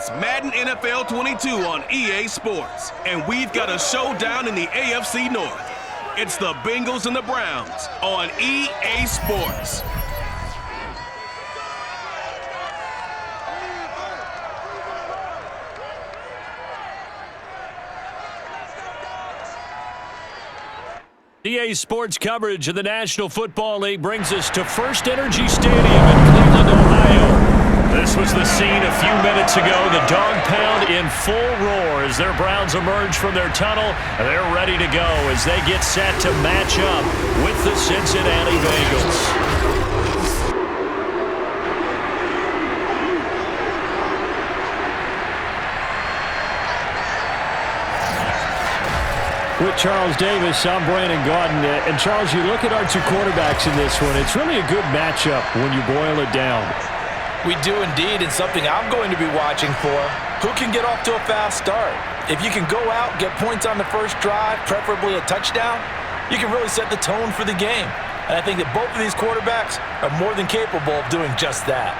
It's Madden NFL 22 on EA Sports, and we've got a showdown in the AFC North. It's the Bengals and the Browns on EA Sports. EA Sports coverage of the National Football League brings us to First Energy Stadium in Cleveland, Ohio. This was the scene a few minutes ago. The dog pound in full roar as their Browns emerge from their tunnel. They're ready to go as they get set to match up with the Cincinnati Bengals. With Charles Davis, I'm Brandon Gaudin. And Charles, you look at our two quarterbacks in this one, it's really a good matchup when you boil it down. We do indeed, and something I'm going to be watching for. Who can get off to a fast start? If you can go out, get points on the first drive, preferably a touchdown, you can really set the tone for the game. And I think that both of these quarterbacks are more than capable of doing just that.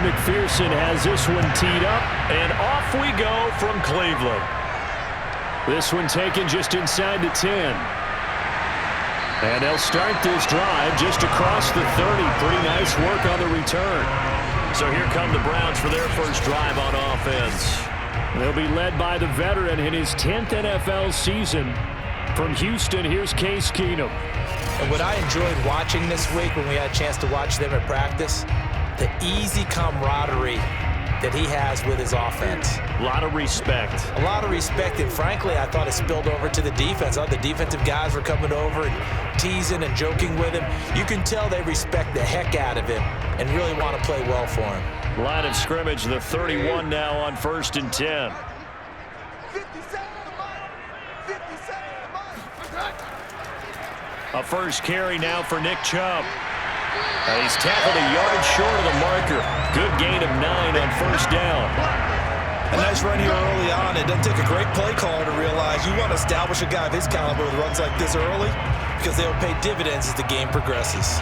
McPherson has this one teed up, and off we go from Cleveland. This one taken just inside the 10. And they'll start this drive just across the 30. Pretty nice work on the return. So here come the Browns for their first drive on offense. They'll be led by the veteran in his 10th NFL season. From Houston, here's Case Keenum. And what I enjoyed watching this week when we had a chance to watch them at practice, the easy camaraderie that he has with his offense. A lot of respect. A lot of respect, and frankly, I thought it spilled over to the defense. The defensive guys were coming over and teasing and joking with him. You can tell they respect the heck out of him and really want to play well for him. Line of scrimmage, the 31 now on 1st and 10. A first carry now for Nick Chubb. He's tackled a yard short of the marker. Good gain of 9 on first down. A nice run here early on. It doesn't take a great play caller to realize you want to establish a guy of his caliber with runs like this early because they'll pay dividends as the game progresses.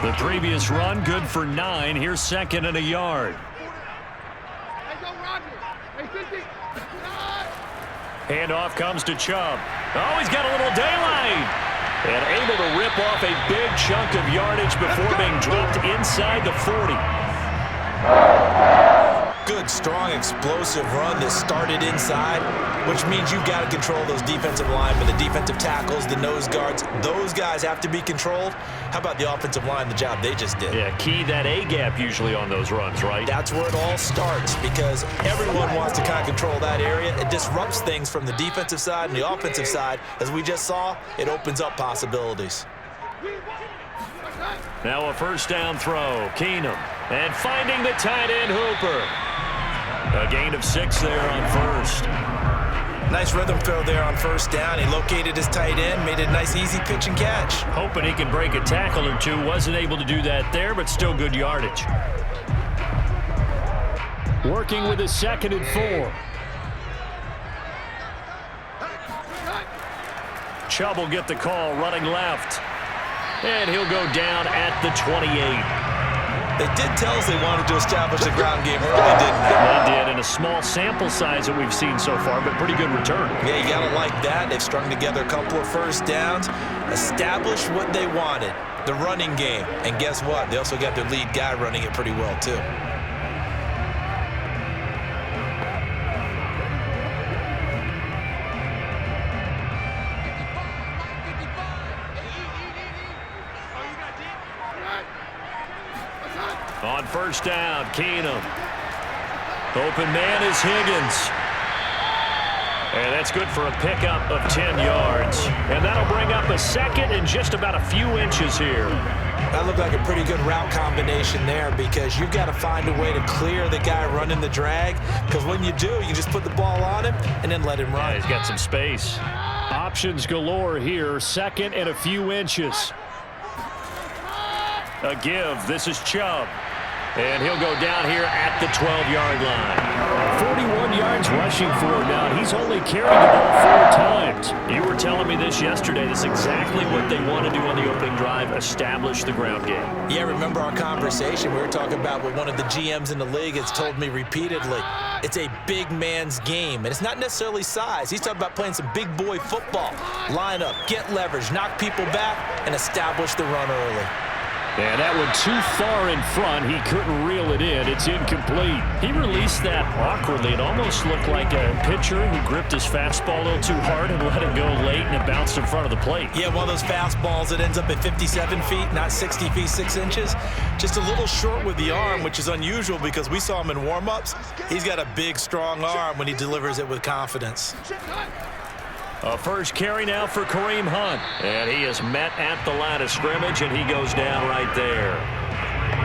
The previous run, good for 9. Here's 2nd and a yard. Handoff comes to Chubb. Oh, he's got a little daylight. And able to rip off a big chunk of yardage before being dropped inside the 40. Good, strong, explosive run that started inside, which means you've got to control those defensive linemen, the defensive tackles, the nose guards. Those guys have to be controlled. How about the offensive line, the job they just did? Yeah, key that A-gap usually on those runs, right? That's where it all starts because everyone wants to kind of control that area. It disrupts things from the defensive side and the offensive side. As we just saw, it opens up possibilities. Now a first down throw. Keenum. And finding the tight end Hooper. A gain of 6 there on first. Nice rhythm throw there on first down. He located his tight end, made a nice easy pitch and catch. Hoping he can break a tackle or two. Wasn't able to do that there, but still good yardage. Working with his 2nd and 4. Chubb will get the call running left. And he'll go down at the 28. They did tell us they wanted to establish the ground game early, didn't they? They did, in a small sample size that we've seen so far, but pretty good return. Yeah, you got to like that. They've strung together a couple of first downs, established what they wanted, the running game. And guess what? They also got their lead guy running it pretty well, too. first down. Keenum. Open man is Higgins. And that's good for a pickup of 10 yards. And that'll bring up a second and just about a few inches here. That looked like a pretty good route combination there because you've got to find a way to clear the guy running the drag, because when you do, you just put the ball on him and then let him run. Yeah, he's got some space. Options galore here. Second and a few inches. A give. This is Chubb. And he'll go down here at the 12-yard line. 41 yards rushing for him now. He's only carried the ball 4 times. You were telling me this yesterday. This is exactly what they want to do on the opening drive, establish the ground game. Yeah, remember our conversation? We were talking about what one of the GMs in the league has told me repeatedly. It's a big man's game, and it's not necessarily size. He's talking about playing some big boy football. Line up, get leverage, knock people back, and establish the run early. And that one too far in front. He couldn't reel it in. It's incomplete. He released that awkwardly. It almost looked like a pitcher who gripped his fastball a little too hard and let it go late, and it bounced in front of the plate. Yeah, one of those fastballs that ends up at 57 feet, not 60 feet, 6 inches. Just a little short with the arm, which is unusual because we saw him in warm-ups. He's got a big, strong arm when he delivers it with confidence. A first carry now for Kareem Hunt. And he is met at the line of scrimmage, and he goes down right there.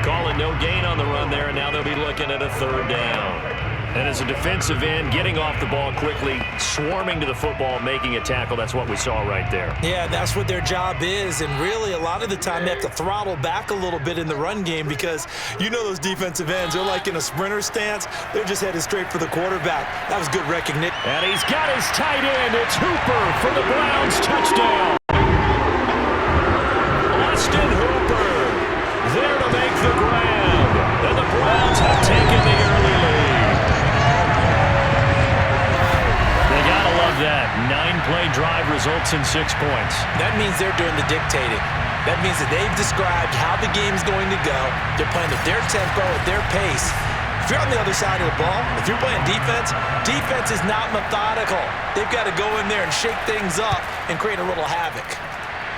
Calling no gain on the run there, and now they'll be looking at a third down. And as a defensive end, getting off the ball quickly, swarming to the football, making a tackle, that's what we saw right there. Yeah, that's what their job is, and really a lot of the time they have to throttle back a little bit in the run game because you know those defensive ends, they're like in a sprinter stance. They're just headed straight for the quarterback. That was good recognition. And he's got his tight end. It's Hooper for the Browns. Touchdown. Austin Hooper there to make the grab. And the Browns have taken the early lead. That 9-play drive results in 6 points. That means they're doing the dictating. That means that they've described how the game's going to go. They're playing at their tempo, at their pace. If you're on the other side of the ball, if you're playing defense, defense is not methodical. They've got to go in there and shake things up and create a little havoc.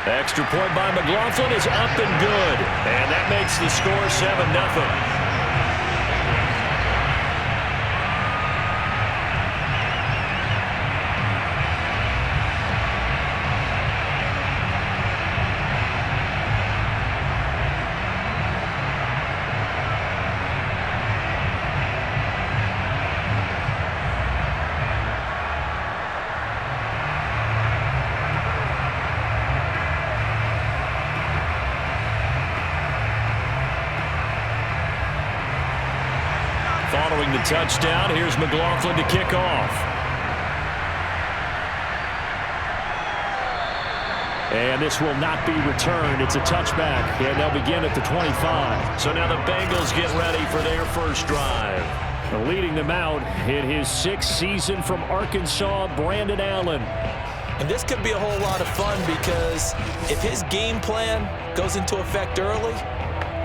Extra point by McLaughlin is up and good. And that makes the score 7-0. Following the touchdown, here's McLaughlin to kick off. And this will not be returned. It's a touchback, and they'll begin at the 25. So now the Bengals get ready for their first drive. Leading them out in his 6th season from Arkansas, Brandon Allen. And this could be a whole lot of fun because if his game plan goes into effect early,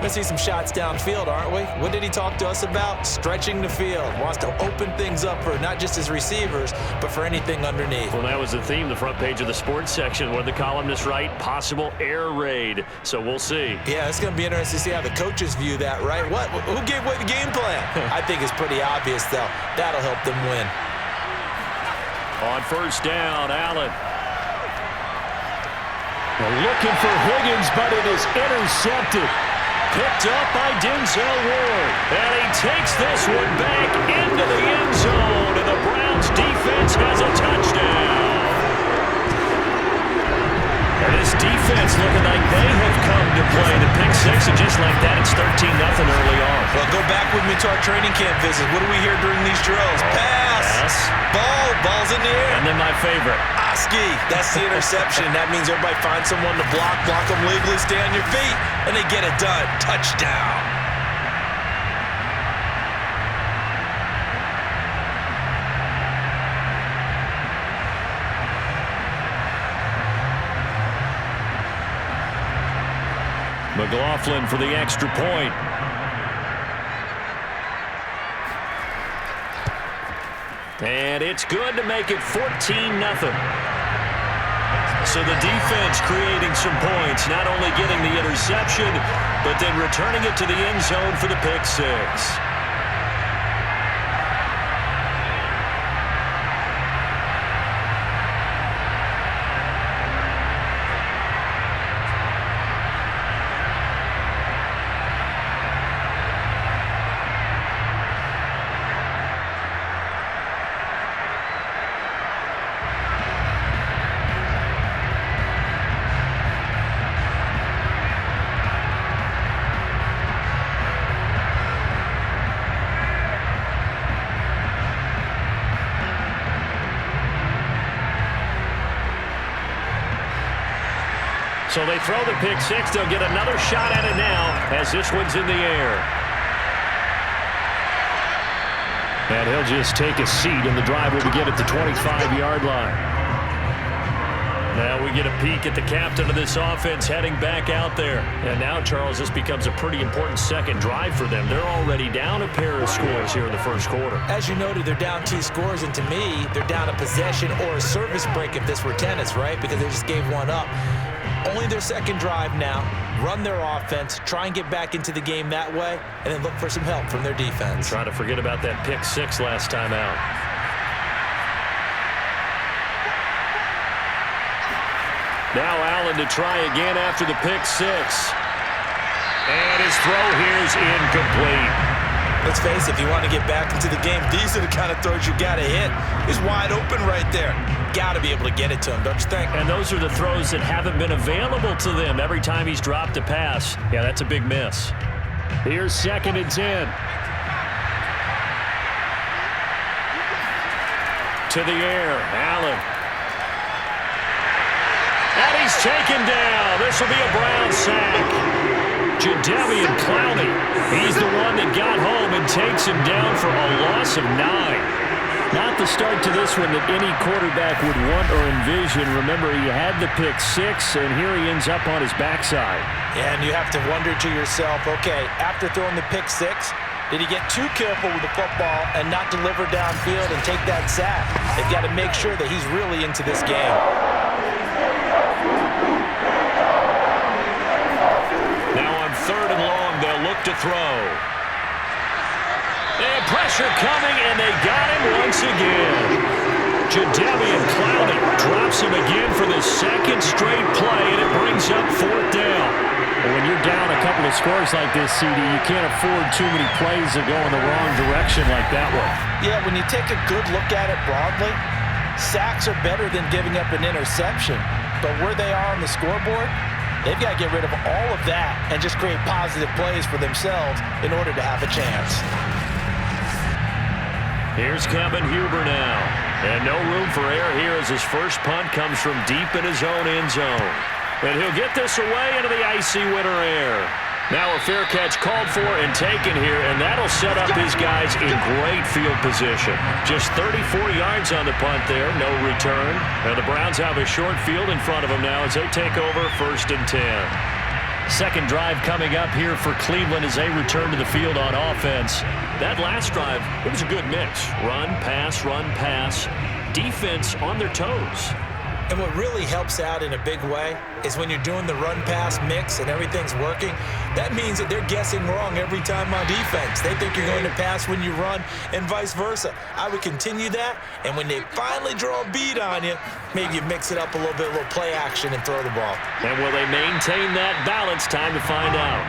we're going to see some shots downfield, aren't we? What did he talk to us about? Stretching the field. Wants to open things up for not just his receivers, but for anything underneath. Well, that was the theme, the front page of the sports section. What did the columnist write? Possible air raid. So we'll see. Yeah, it's going to be interesting to see how the coaches view that, right? What? Who gave away the game plan? I think it's pretty obvious, though. That'll help them win. On first down, Allen. Looking for Higgins, but it is intercepted. Picked up by Denzel Ward. And he takes this one back into the end zone. And the Browns defense has a touchdown. And this defense looking like they have come to play. The pick six, and just like that, it's 13-0 early on. Well, go back with me to our training camp visit. What do we hear during these drills? Pass. Ball's in the air. And then my favorite. Oski. That's the interception. That means everybody finds someone to block them legally, stay on your feet, and they get it done. Touchdown. McLaughlin for the extra point. And it's good to make it 14-0. So the defense creating some points, not only getting the interception, but then returning it to the end zone for the pick six. So they throw the pick six. They'll get another shot at it now as this one's in the air. And he'll just take a seat, and the drive will begin at the 25-yard line. Now we get a peek at the captain of this offense heading back out there. And now, Charles, this becomes a pretty important second drive for them. They're already down a pair of scores here in the first quarter. As you noted, they're down 2 scores, and to me, they're down a possession or a service break if this were tennis, right? Because they just gave one up. Only their second drive now. Run their offense, try and get back into the game that way, and then look for some help from their defense. Try to forget about that pick six last time out. Now Allen to try again after the pick six. And his throw here is incomplete. Let's face it, if you want to get back into the game, these are the kind of throws you got to hit. He's wide open right there. Got to be able to get it to him, don't you think? And those are the throws that haven't been available to them every time he's dropped a pass. Yeah, that's a big miss. Here's 2nd and 10. To the air, Allen. And he's taken down. This will be a Brown sack. Jadeveon Clowney, he's the one that got home and takes him down for a loss of 9. Not the start to this one that any quarterback would want or envision. Remember, he had the pick six, and here he ends up on his backside. And you have to wonder to yourself, okay, after throwing the pick six, did he get too careful with the football and not deliver downfield and take that sack? They've got to make sure that he's really into this game. Now on 3rd and long, they'll look to throw. And pressure coming, and they got him once again. Jadeveon Clowney drops him again for the 2nd straight play, and it brings up 4th down. Well, when you're down a couple of scores like this, CD, you can't afford too many plays that go in the wrong direction like that one. Yeah, when you take a good look at it broadly, sacks are better than giving up an interception. But where they are on the scoreboard, they've got to get rid of all of that and just create positive plays for themselves in order to have a chance. Here's Kevin Huber now. And no room for error here as his first punt comes from deep in his own end zone. And he'll get this away into the icy winter air. Now a fair catch called for and taken here, and that'll set up his guys in great field position. Just 34 yards on the punt there, no return. Now the Browns have a short field in front of them now as they take over 1st and 10. Second drive coming up here for Cleveland as they return to the field on offense. That last drive, it was a good mix. Run, pass, defense on their toes. And what really helps out in a big way is when you're doing the run-pass mix and everything's working, that means that they're guessing wrong every time on defense. They think you're going to pass when you run and vice versa. I would continue that, and when they finally draw a bead on you, maybe you mix it up a little bit, a little play action and throw the ball. And will they maintain that balance? Time to find out.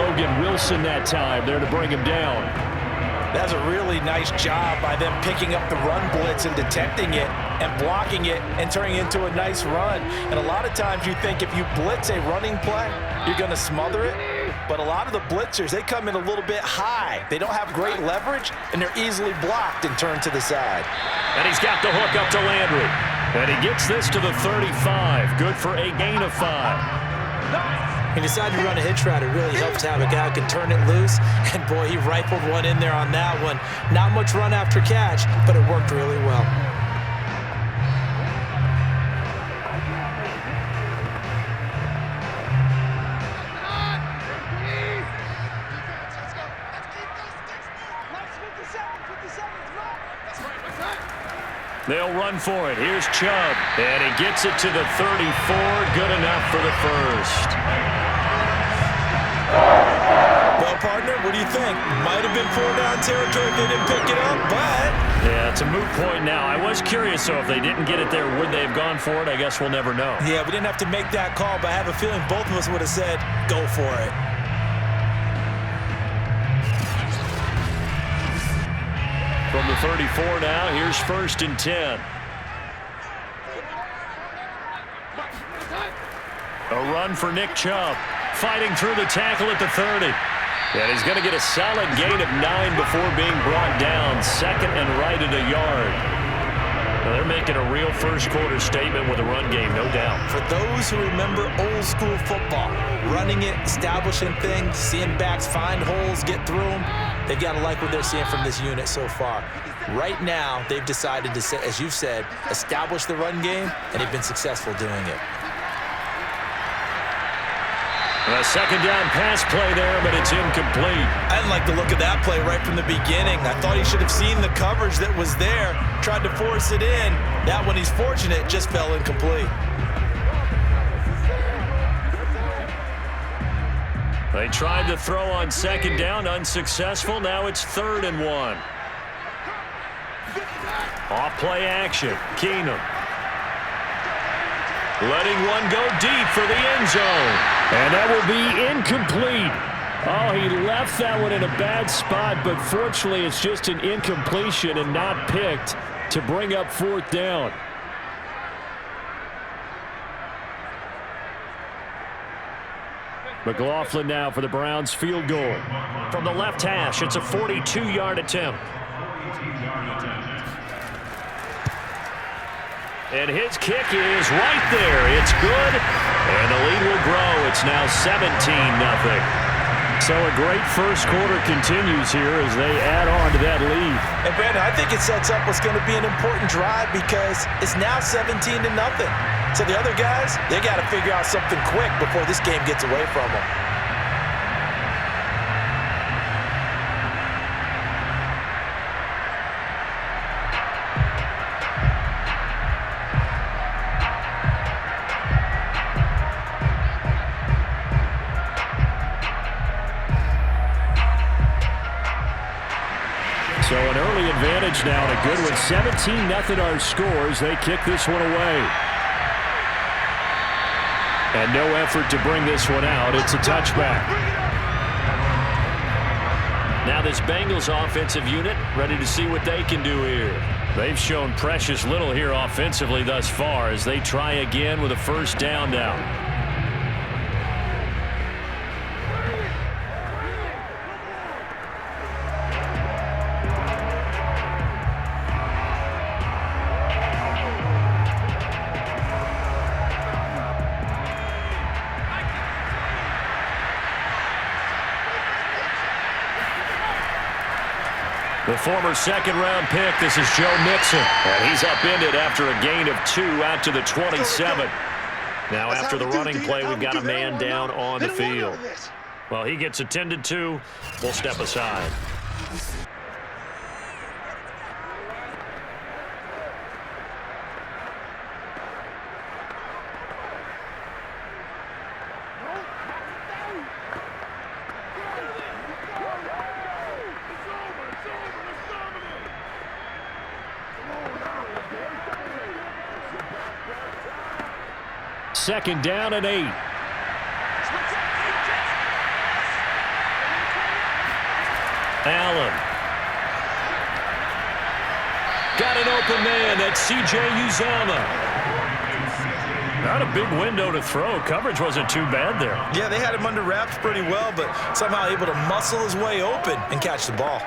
Logan Wilson that time there to bring him down. That's a really nice job by them picking up the run blitz and detecting it and blocking it and turning it into a nice run. And a lot of times you think if you blitz a running play, you're going to smother it. But a lot of the blitzers, they come in a little bit high. They don't have great leverage, and they're easily blocked and turned to the side. And he's got the hook up to Landry. And he gets this to the 35. Good for a gain of 5. When you decide to run a hitch route, it really helps to have a guy who can turn it loose. And, boy, he rifled one in there on that one. Not much run after catch, but it worked really well. They'll run for it. Here's Chubb. And he gets it to the 34. Good enough for the first. Well, partner, what do you think? Might have been 4-down territory if they didn't pick it up, but... Yeah, it's a moot point now. I was curious, so if they didn't get it there, would they have gone for it? I guess we'll never know. Yeah, we didn't have to make that call, but I have a feeling both of us would have said, go for it. From the 34 now, here's 1st and 10. A run for Nick Chubb. Fighting through the tackle at the 30. And he's going to get a solid gain of 9 before being brought down. 2nd and right at a yard. Well, they're making a real first-quarter statement with a run game, no doubt. For those who remember old-school football, running it, establishing things, seeing backs find holes, get through them, they've got to like what they're seeing from this unit so far. Right now, they've decided to, as you've said, establish the run game, and they've been successful doing it. A 2nd down pass play there, but it's incomplete. I didn't like the look of that play right from the beginning. I thought he should have seen the coverage that was there, tried to force it in. That one, he's fortunate, just fell incomplete. They tried to throw on 2nd down, unsuccessful. Now it's 3rd and 1. Off play action, Keenum. Letting one go deep for the end zone. And that will be incomplete. Oh, he left that one in a bad spot, but fortunately it's just an incompletion and not picked to bring up 4th down. McLaughlin now for the Browns field goal. From the left hash, it's a 42-yard attempt. And his kick is right there. It's good. And the lead will grow. It's now 17-0. So a great first quarter continues here as they add on to that lead. And Brandon, I think it sets up what's going to be an important drive because it's now 17-0. So the other guys, they got to figure out something quick before this game gets away from them. So an early advantage now and a good one. 17-0 our scores. They kick this one away. And no effort to bring this one out. It's a touchback. Now this Bengals offensive unit ready to see what they can do here. They've shown precious little here offensively thus far as they try again with a 1st down now. The former 2nd-round pick, this is Joe Mixon. And he's upended after a gain of 2 out to the 27. Now after the running play, we've got a man down on the field. Well, he gets attended to. We'll step aside. Second down and 8. Allen. Got an open man. That's C.J. Uzomah. Not a big window to throw. Coverage wasn't too bad there. Yeah, they had him under wraps pretty well, but somehow able to muscle his way open and catch the ball.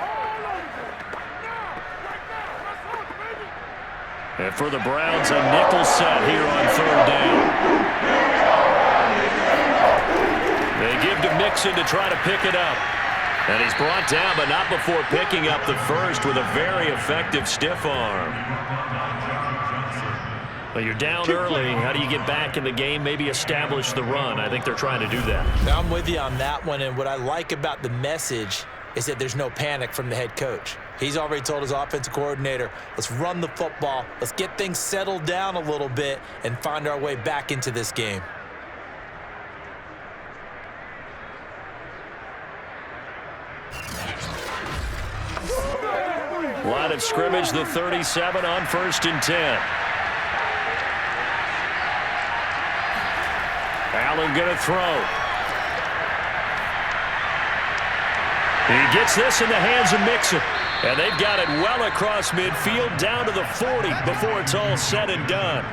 And for the Browns, a nickel set here on 3rd down. They give to Mixon to try to pick it up. And he's brought down, but not before picking up the first with a very effective stiff arm. Well, you're down early. How do you get back in the game, maybe establish the run? I think they're trying to do that. Now I'm with you on that one, and what I like about the message is that there's no panic from the head coach. He's already told his offensive coordinator, let's run the football, let's get things settled down a little bit and find our way back into this game. Line of scrimmage, the 37 on 1st and 10. Allen going to throw. He gets this in the hands of Mixon. And they've got it well across midfield down to the 40 before it's all said and done.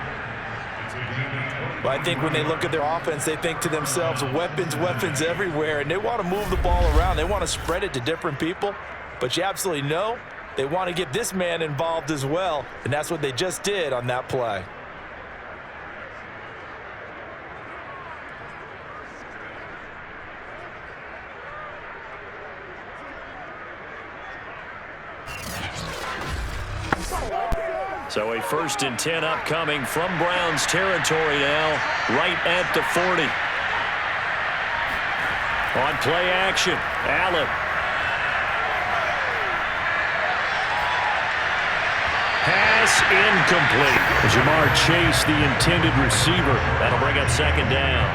Well, I think when they look at their offense, they think to themselves, weapons, weapons everywhere, and they want to move the ball around. They want to spread it to different people. But you absolutely know they want to get this man involved as well, and that's what they just did on that play. So a 1st and 10 upcoming from Browns territory now, right at the 40. On play action, Allen. Pass incomplete. Jamar Chase, the intended receiver. That'll bring up 2nd down.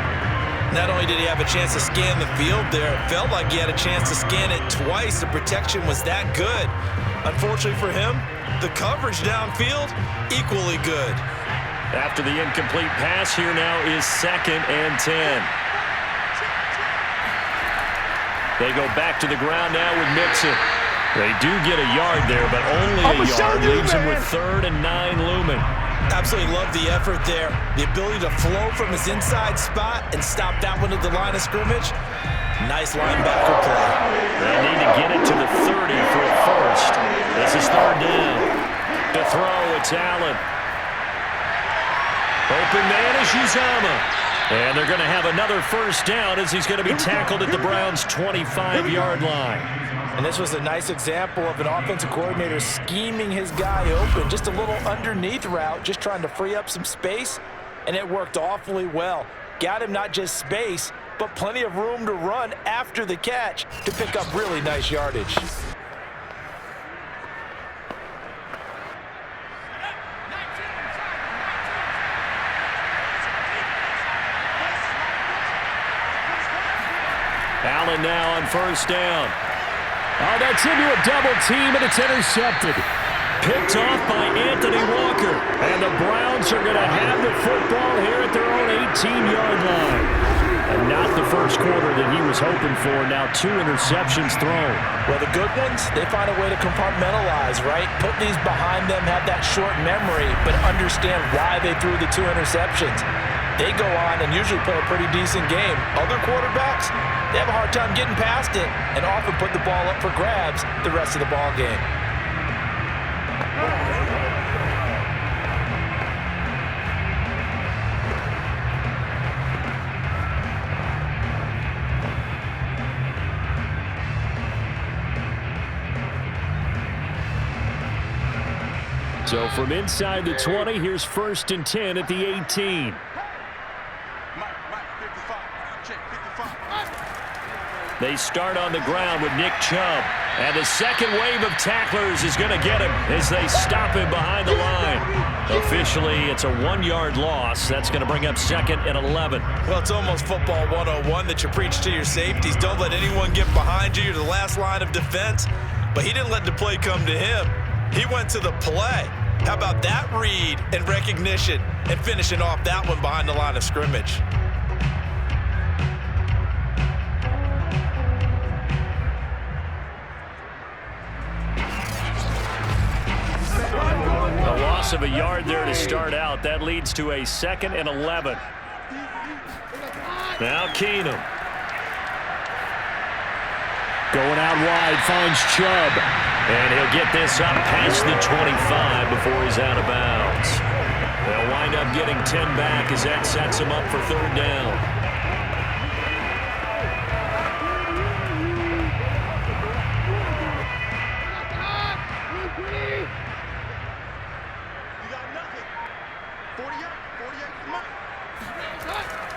Not only did he have a chance to scan the field there, it felt like he had a chance to scan it twice. The protection was that good. Unfortunately for him, the coverage downfield, equally good. After the incomplete pass, here now is 2nd and 10. They go back to the ground now with Mixon. They do get a yard there, but only a yard leaves him with 3rd and 9 looming. Absolutely love the effort there. The ability to flow from his inside spot and stop that one at the line of scrimmage. Nice linebacker play. They need to get it to the 30 for a first. This is 3rd down. To throw, it's Allen. Open man is Uzomah. And they're going to have another 1st down as he's going to be tackled at the Browns' 25-yard line. And this was a nice example of an offensive coordinator scheming his guy open. Just a little underneath route, just trying to free up some space. And it worked awfully well. Got him not just space, but plenty of room to run after the catch to pick up really nice yardage. Allen now on 1st down. Oh, that's into a double team, and it's intercepted. Picked off by Anthony Walker. And the Browns are going to have the football here at their own 18-yard line. And not the first quarter that he was hoping for. Now 2 interceptions thrown. Well, the good ones, they find a way to compartmentalize, right? Put these behind them, have that short memory, but understand why they threw the 2 interceptions. They go on and usually play a pretty decent game. Other quarterbacks, they have a hard time getting past it and often put the ball up for grabs the rest of the ball game. So from inside the 20, here's 1st and 10 at the 18. They start on the ground with Nick Chubb. And the second wave of tacklers is going to get him as they stop him behind the line. Officially, it's a 1-yard loss. That's going to bring up 2nd and 11. Well, it's almost football 101 that you preach to your safeties. Don't let anyone get behind you. You're the last line of defense. But he didn't let the play come to him. He went to the play. How about that read and recognition and finishing off that one behind the line of scrimmage? Of a yard there to start out. That leads to a 2nd and 11. Now Keenum. Going out wide, finds Chubb. And he'll get this up past the 25 before he's out of bounds. They'll wind up getting 10 back as that sets him up for 3rd down.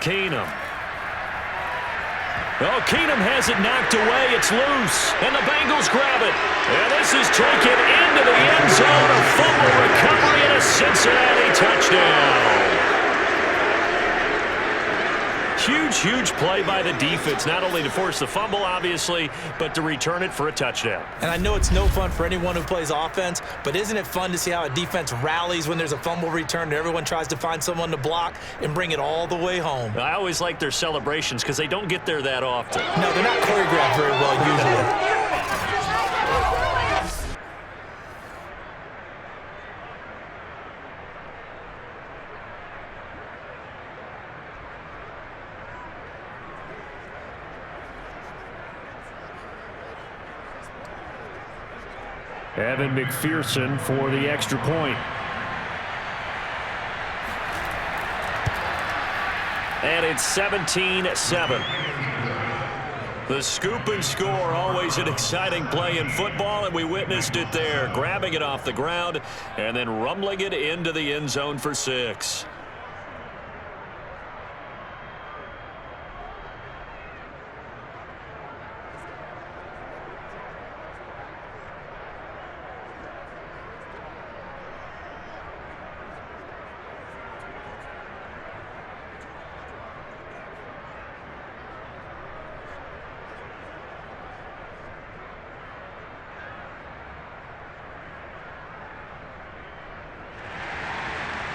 Keenum. Oh, Keenum has it knocked away. It's loose, and the Bengals grab it. And this is taken into the end zone. A fumble recovery and a Cincinnati touchdown. Huge play by the defense, not only to force the fumble, obviously, but to return it for a touchdown. And I know it's no fun for anyone who plays offense, but isn't it fun to see how a defense rallies when there's a fumble return and everyone tries to find someone to block and bring it all the way home? I always like their celebrations because they don't get there that often. No, they're not choreographed very well usually. Evan McPherson for the extra point. And it's 17-7. The scoop and score, always an exciting play in football, and we witnessed it there, grabbing it off the ground and then rumbling it into the end zone for 6.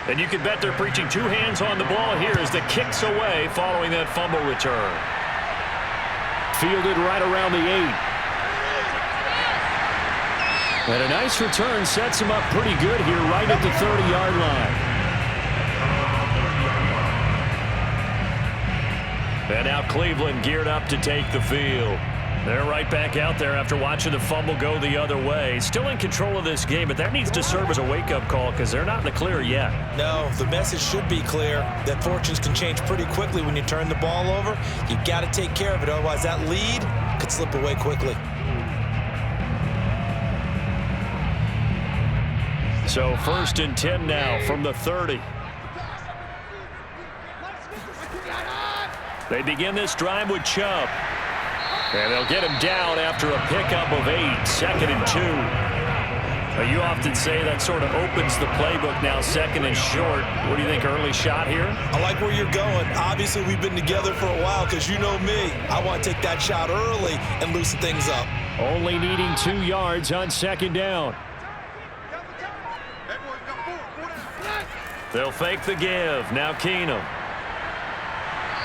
And you can bet they're preaching 2 hands on the ball here as the kick's away following that fumble return. Fielded right around the 8. And a nice return sets him up pretty good here right at the 30-yard line. And now Cleveland geared up to take the field. They're right back out there after watching the fumble go the other way. Still in control of this game, but that needs to serve as a wake-up call because they're not in the clear yet. No, the message should be clear that fortunes can change pretty quickly when you turn the ball over. You've got to take care of it, otherwise that lead could slip away quickly. So 1st and 10 now from the 30. They begin this drive with Chubb. And they'll get him down after a pickup of 8, 2nd and 2. Now, you often say that sort of opens the playbook now, 2nd and short. What do you think, early shot here? I like where you're going. Obviously, we've been together for a while because you know me. I want to take that shot early and loosen things up. Only needing 2 yards on 2nd down. They'll fake the give. Now Keenum.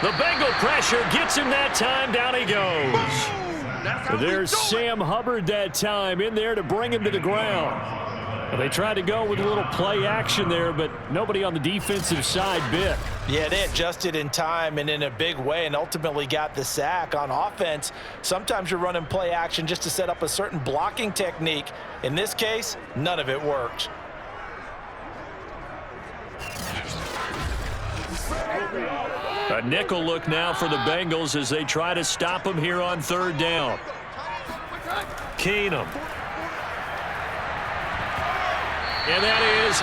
The Bengal pressure gets him that time. Down he goes. There's Sam Hubbard that time in there to bring him to the ground. They tried to go with a little play action there, but nobody on the defensive side bit. Yeah, they adjusted in time and in a big way and ultimately got the sack. On offense, sometimes you're running play action just to set up a certain blocking technique. In this case, none of it worked. A nickel look now for the Bengals as they try to stop him here on 3rd down. Keenum. And that is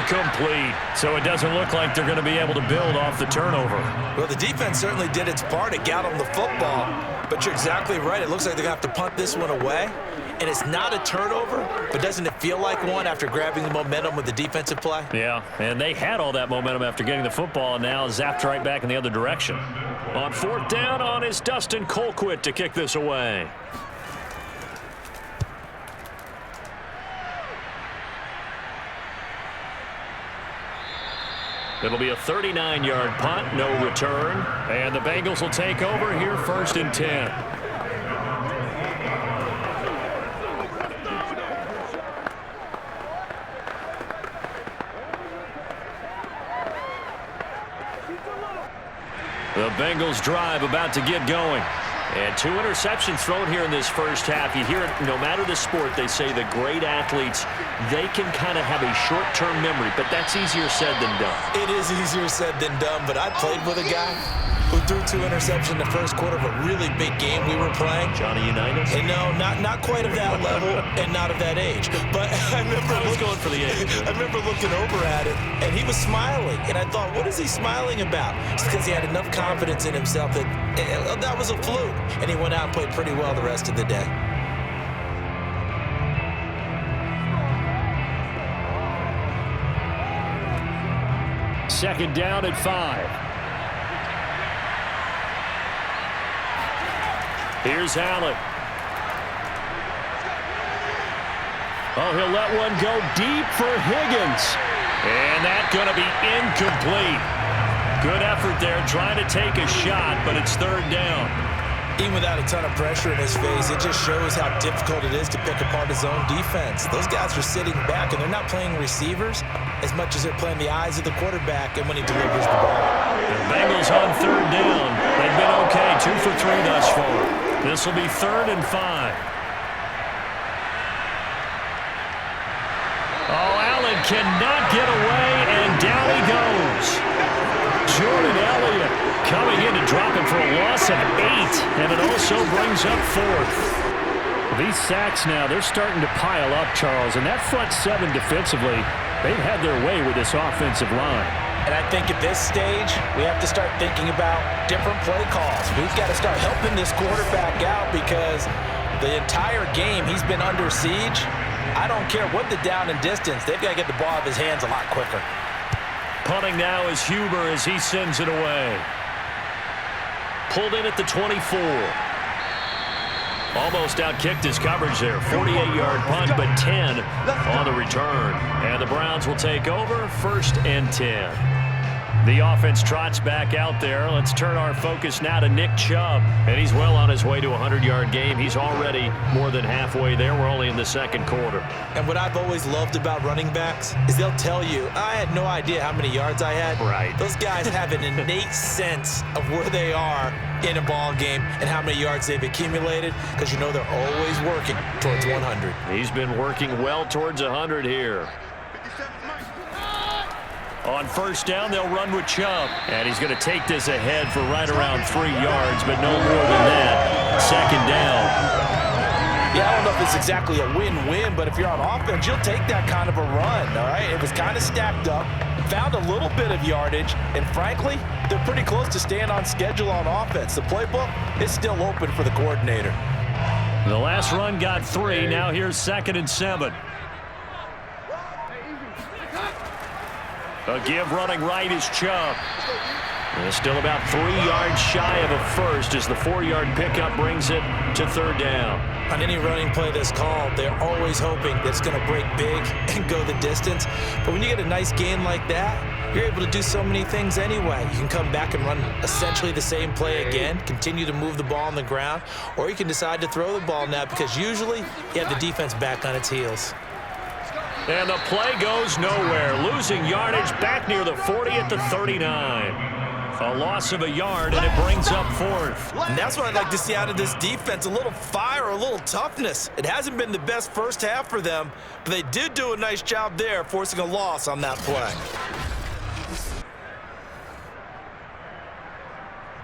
incomplete. So it doesn't look like they're going to be able to build off the turnover. Well, the defense certainly did its part. It got them the football. But you're exactly right. It looks like they're going to have to punt this one away. And it's not a turnover, but doesn't it feel like one after grabbing the momentum with the defensive play? Yeah, and they had all that momentum after getting the football and now zapped right back in the other direction. On 4th down on is Dustin Colquitt to kick this away. It'll be a 39-yard punt, no return. And the Bengals will take over here 1st and 10. The Bengals drive about to get going. And 2 interceptions thrown here in this first half. You hear it, no matter the sport, they say the great athletes, they can kind of have a short-term memory, but that's easier said than done. It is easier said than done, but I played with a guy who threw 2 interceptions in the first quarter of a really big game we were playing. Johnny Unitas? And no, not quite of that level and not of that age. But I remember I was going for for the 8. I remember looking over at him, and he was smiling. And I thought, what is he smiling about? It's because he had enough confidence in himself that that was a fluke. And he went out and played pretty well the rest of the day. Second down at 5. Here's Allen. Oh, he'll let one go deep for Higgins. And that's going to be incomplete. Good effort there, trying to take a shot, but it's third down. Even without a ton of pressure in his face, it just shows how difficult it is to pick apart his own defense. Those guys are sitting back, and they're not playing receivers as much as they're playing the eyes of the quarterback and when he delivers the ball. The Bengals on third down. They've been okay, 2 for 3 thus far. This will be 3rd and 5. Oh, Allen cannot get away, and down he goes. Jordan Elliott coming in to drop him for a loss of 8, and it also brings up 4th. These sacks now, they're starting to pile up, Charles, and that front 7 defensively, they've had their way with this offensive line. And I think at this stage, we have to start thinking about different play calls. We've got to start helping this quarterback out because the entire game he's been under siege. I don't care what the down and distance. They've got to get the ball out of his hands a lot quicker. Punting now is Huber as he sends it away. Pulled in at the 24. Almost outkicked his coverage there. 48-yard punt, but 10 on the return. And the Browns will take over, 1st and 10. The offense trots back out there. Let's turn our focus now to Nick Chubb. And he's well on his way to a 100-yard game. He's already more than halfway there. We're only in the second quarter. And what I've always loved about running backs is they'll tell you, I had no idea how many yards I had. Right. Those guys have an innate sense of where they are in a ball game and how many yards they've accumulated because you know they're always working towards 100. He's been working well towards 100 here. On first down, they'll run with Chubb. And he's going to take this ahead for right around 3 yards, but no more than that. Second down. Yeah, I don't know if it's exactly a win-win, but if you're on offense, you'll take that kind of a run, all right? It was kind of stacked up, found a little bit of yardage, and frankly, they're pretty close to staying on schedule on offense. The playbook is still open for the coordinator. The last run got 3. Now here's 2nd and 7. A give running right is Chubb. And still about 3 yards shy of a first as the 4-yard pickup brings it to third down. On any running play that's called, they're always hoping that it's going to break big and go the distance. But when you get a nice gain like that, you're able to do so many things anyway. You can come back and run essentially the same play again, continue to move the ball on the ground, or you can decide to throw the ball now because usually you have the defense back on its heels. And the play goes nowhere. Losing yardage back near the 40 at the 39. A loss of a yard, and it brings up 4th. And that's what I'd like to see out of this defense, a little fire, a little toughness. It hasn't been the best first half for them, but they did do a nice job there, forcing a loss on that play.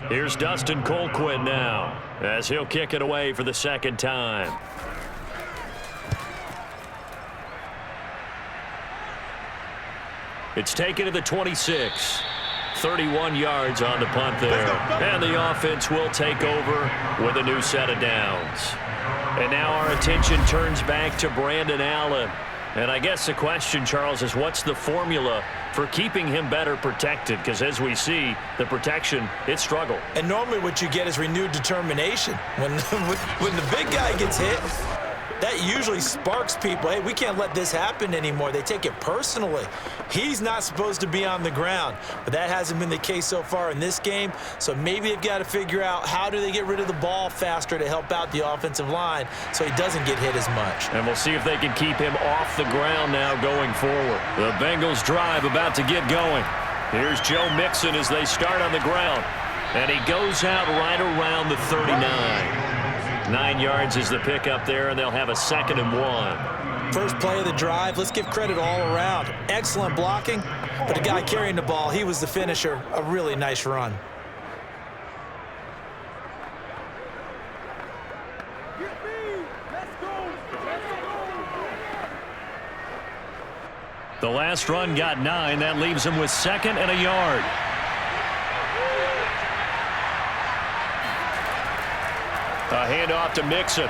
Here's Dustin Colquitt now, as he'll kick it away for the second time. It's taken to the 26. 31 yards on the punt there. And the offense will take over with a new set of downs. And now our attention turns back to Brandon Allen. And I guess the question, Charles, is what's the formula for keeping him better protected? Because as we see, the protection, it struggled. And normally what you get is renewed determination. When the big guy gets hit, that usually sparks people. Hey, we can't let this happen anymore. They take it personally. He's not supposed to be on the ground, but that hasn't been the case so far in this game. So maybe they've got to figure out how do they get rid of the ball faster to help out the offensive line so he doesn't get hit as much. And we'll see if they can keep him off the ground now going forward. The Bengals drive about to get going. Here's Joe Mixon as they start on the ground. And he goes out right around the 39. 9 yards is the pickup there, and they'll have a 2nd and 1. First play of the drive, let's give credit all around. Excellent blocking, but the guy carrying the ball, he was the finisher. A really nice run. The last run got 9. That leaves him with 2nd and a yard. A handoff to Mixon.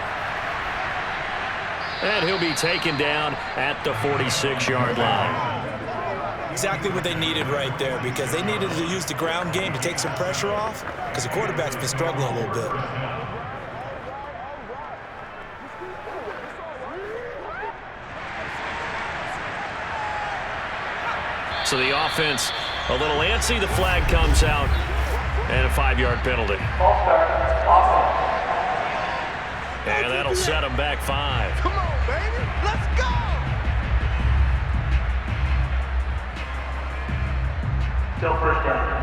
And he'll be taken down at the 46-yard line. Exactly what they needed right there, because they needed to use the ground game to take some pressure off, because the quarterback's been struggling a little bit. So the offense a little antsy. The flag comes out, and a 5-yard penalty. And that'll set them back 5. Come on, baby. Let's go. Still first down.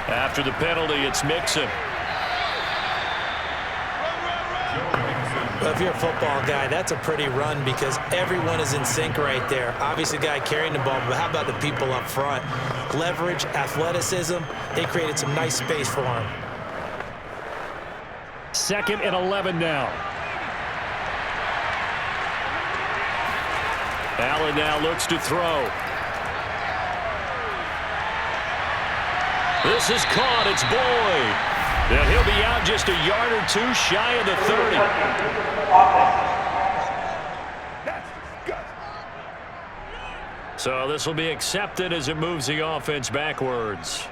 After the penalty, it's Mixon. Well, if you're a football guy, that's a pretty run because everyone is in sync right there. Obviously, the guy carrying the ball, but how about the people up front? Leverage, athleticism, they created some nice space for him. 2nd and 11 now. Allen now looks to throw. This is caught. It's Boyd. And he'll be out just a yard or 2 shy of the 30. So this will be accepted as it moves the offense backwards.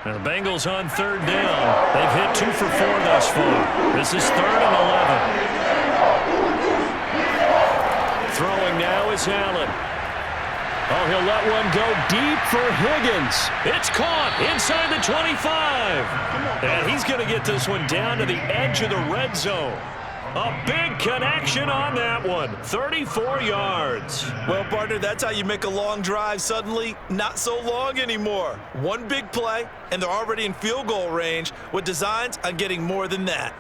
Now the Bengals on 3rd down. They've hit 2 for 4 thus far. This is 3rd and 11. Throwing now is Allen. Oh, he'll let one go deep for Higgins. It's caught inside the 25. And he's going to get this one down to the edge of the red zone. A big connection on that one. 34 yards. Well, partner, that's how you make a long drive suddenly not so long anymore. One big play, and they're already in field goal range with designs on getting more than that.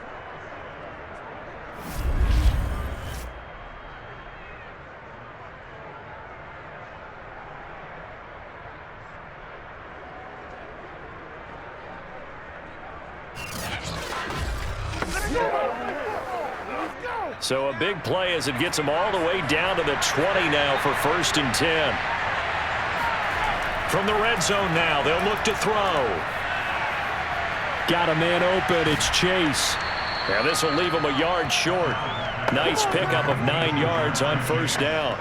So a big play as it gets them all the way down to the 20 now for 1st and 10. From the red zone now, they'll look to throw. Got a man open. It's Chase. Now this will leave him a yard short. Nice pickup of 9 yards on 1st down.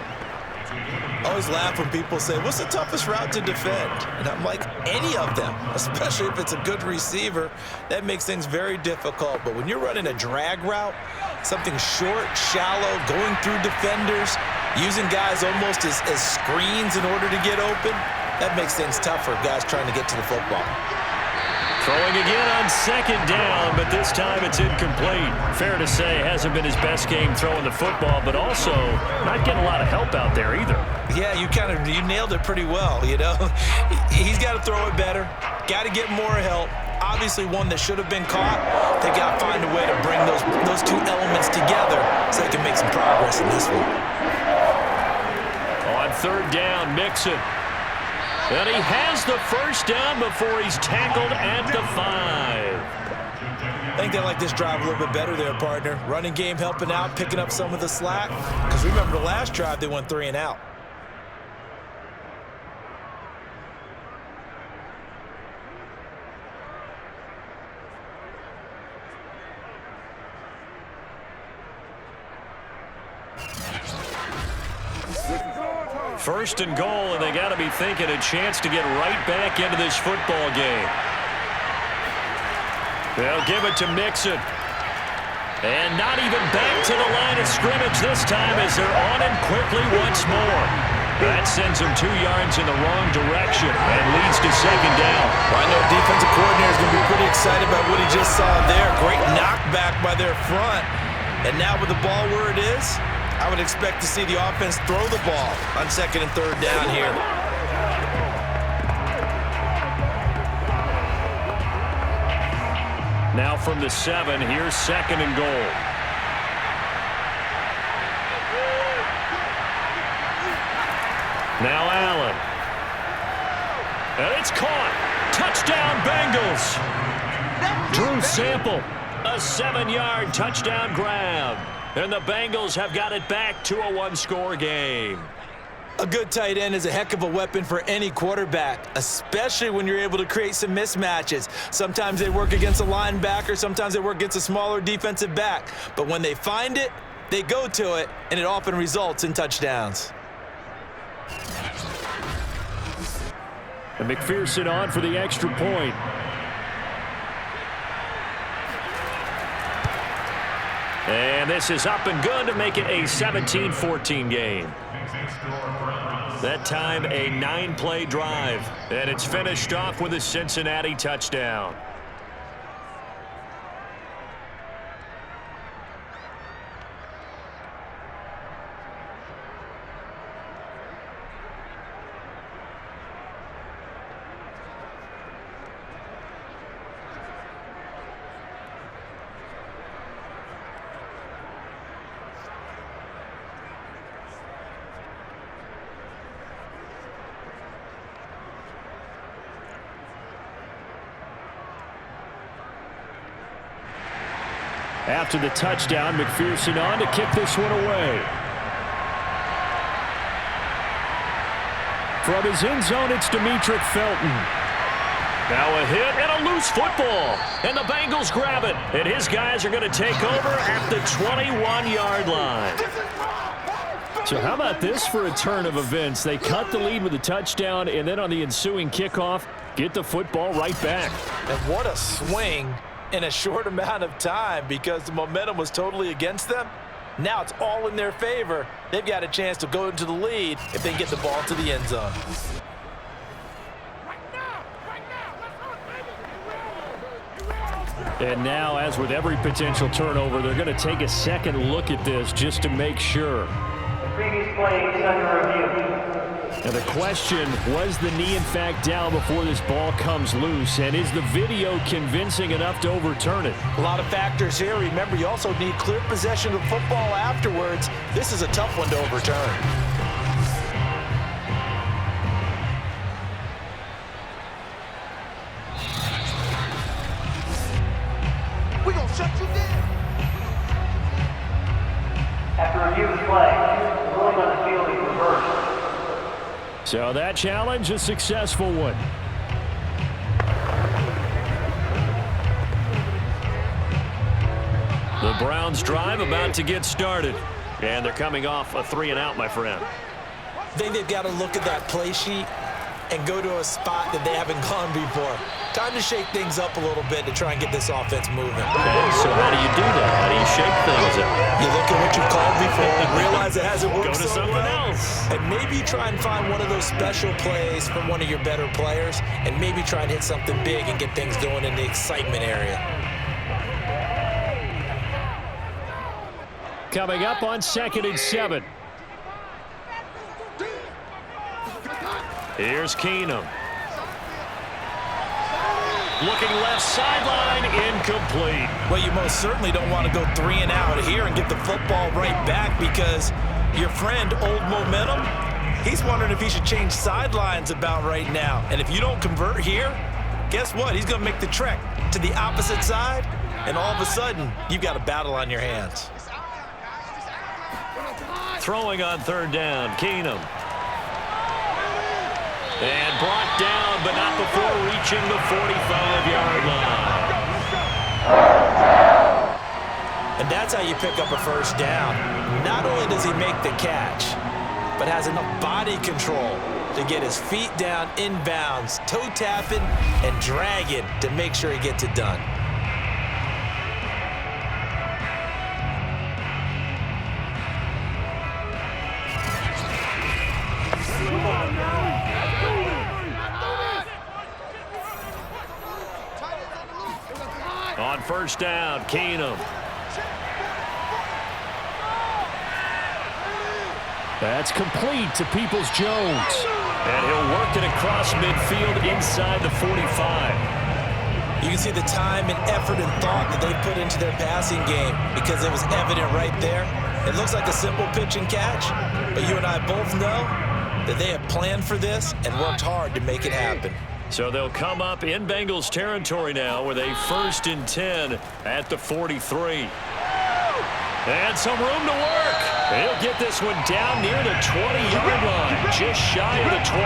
I always laugh when people say, what's the toughest route to defend? And I'm like, any of them, especially if it's a good receiver. That makes things very difficult. But when you're running a drag route, something short, shallow, going through defenders, using guys almost as screens in order to get open, that makes things tough for guys trying to get to the football. Throwing again on 2nd down, but this time it's incomplete. Fair to say, hasn't been his best game throwing the football, but also not getting a lot of help out there either. Yeah, you nailed it pretty well, you know. He's got to throw it better, got to get more help. Obviously one that should have been caught. They got to find a way to bring those 2 elements together so they can make some progress in this one. On 3rd down, Mixon. And he has the 1st down before he's tackled at the 5. I think they like this drive a little bit better there, partner. Running game helping out, picking up some of the slack. Because remember the last drive, they went 3 and out. First and goal, and they got to be thinking a chance to get right back into this football game. They'll give it to Mixon. And not even back to the line of scrimmage this time as they're on him quickly once more. That sends him 2 yards in the wrong direction and leads to 2nd down. Well, I know defensive coordinator is going to be pretty excited about what he just saw there. Great knockback back by their front. And now with the ball where it is, I would expect to see the offense throw the ball on 2nd and 3rd down here. Now from the 7, here's 2nd and goal. Now Allen. And it's caught. Touchdown, Bengals. Drew Sample, a 7-yard touchdown grab. And the Bengals have got it back to a 1-score game. A good tight end is a heck of a weapon for any quarterback, especially when you're able to create some mismatches. Sometimes they work against a linebacker, sometimes they work against a smaller defensive back. But when they find it, they go to it, and it often results in touchdowns. And McPherson on for the extra point. And this is up and good to make it a 17-14 game. That time a 9-play drive. And it's finished off with a Cincinnati touchdown. After the touchdown, McPherson on to kick this one away. From his end zone, it's Demetric Felton. Now a hit and a loose football. And the Bengals grab it. And his guys are going to take over at the 21-yard line. So how about this for a turn of events? They cut the lead with a touchdown, and then on the ensuing kickoff, get the football right back. And what a swing in a short amount of time, because the momentum was totally against them. Now it's all in their favor. They've got a chance to go into the lead if they get the ball to the end zone. And now, as with every potential turnover, they're going to take a second look at this just to make sure. The previous play is under review. And the question, was the knee in fact down before this ball comes loose? And is the video convincing enough to overturn it? A lot of factors here. Remember, you also need clear possession of the football afterwards. This is a tough one to overturn. We're going to shut you down. After review of the play, the ruling on the field is reversed. So that challenge, a successful one. The Browns drive about to get started. And they're coming off a 3-and-out, my friend. I think they've got to look at that play sheet and go to a spot that they haven't gone before. Time to shake things up a little bit to try and get this offense moving. Okay, so how do you do that? How do you shake things up? You look at what you've called before and realize it hasn't worked Go to so something well. else. And maybe try and find one of those special plays from one of your better players, and maybe try and hit something big and get things going in the excitement area. Coming up on 2nd and 7. Here's Keenum. Looking left sideline, incomplete. Well, you most certainly don't want to go 3-and-out here and get the football right back, because your friend, Old Momentum, he's wondering if he should change sidelines about right now. And if you don't convert here, guess what? He's going to make the trek to the opposite side, and all of a sudden, you've got a battle on your hands. Throwing on 3rd down, Keenum. And brought down, but not before reaching the 45-yard line. And that's how you pick up a first down. Not only does he make the catch, but has enough body control to get his feet down inbounds, toe tapping and dragging to make sure he gets it done. On first down. Keenum. That's complete to Peoples-Jones. And he'll work it across midfield inside the 45. You can see the time and effort and thought that they put into their passing game because it was evident right there. It looks like a simple pitch and catch, but you and I both know that they have planned for this and worked hard to make it happen. So they'll come up in Bengals territory now with a 1st and 10 at the 43. And some room to work. He'll get this one down near the 20-yard line, just shy of the 20.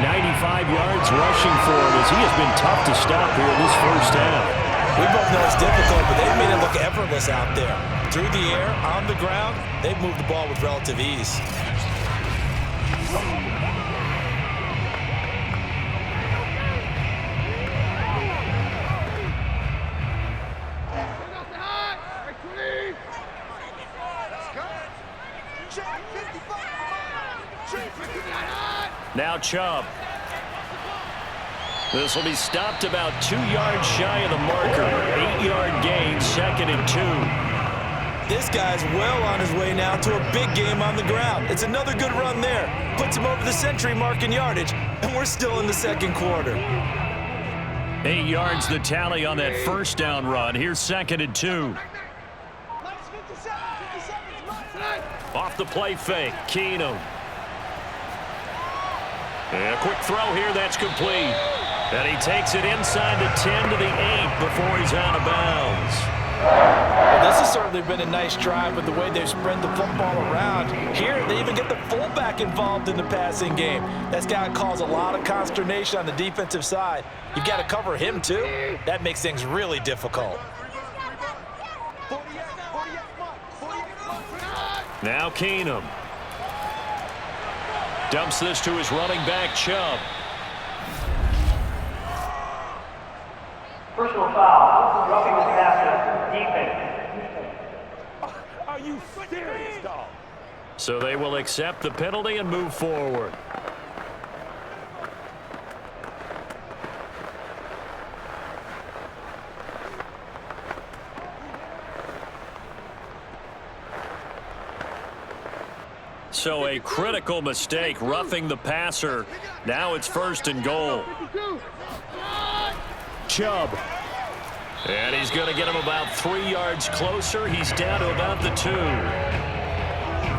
95 yards rushing for him as he has been tough to stop here in this first half. We both know it's difficult, but they've made it look effortless out there. Through the air, on the ground, they've moved the ball with relative ease. Now Chubb. This will be stopped about 2 yards shy of the marker. 8-yard gain, 2nd and 2. This guy's well on his way now to a big game on the ground. It's another good run there. Puts him over the century mark in yardage, and we're still in the second quarter. 8 yards the tally on that first down run. Here's 2nd and 2. Off the play fake, Keenum. And a quick throw here, that's complete. And he takes it inside the 10 to the 8 before he's out of bounds. Well, this has certainly been a nice drive with the way they've spread the football around. Here, they even get the fullback involved in the passing game. That's got to cause a lot of consternation on the defensive side. You've got to cover him, too. That makes things really difficult. Now Keenum. Dumps this to his running back, Chubb. Personal foul. Roughing the passer. Defense. Are you serious, dog? So they will accept the penalty and move forward. So a critical mistake, roughing the passer. Now it's 1st and goal. Chubb. And he's going to get him about 3 yards closer. He's down to about the 2.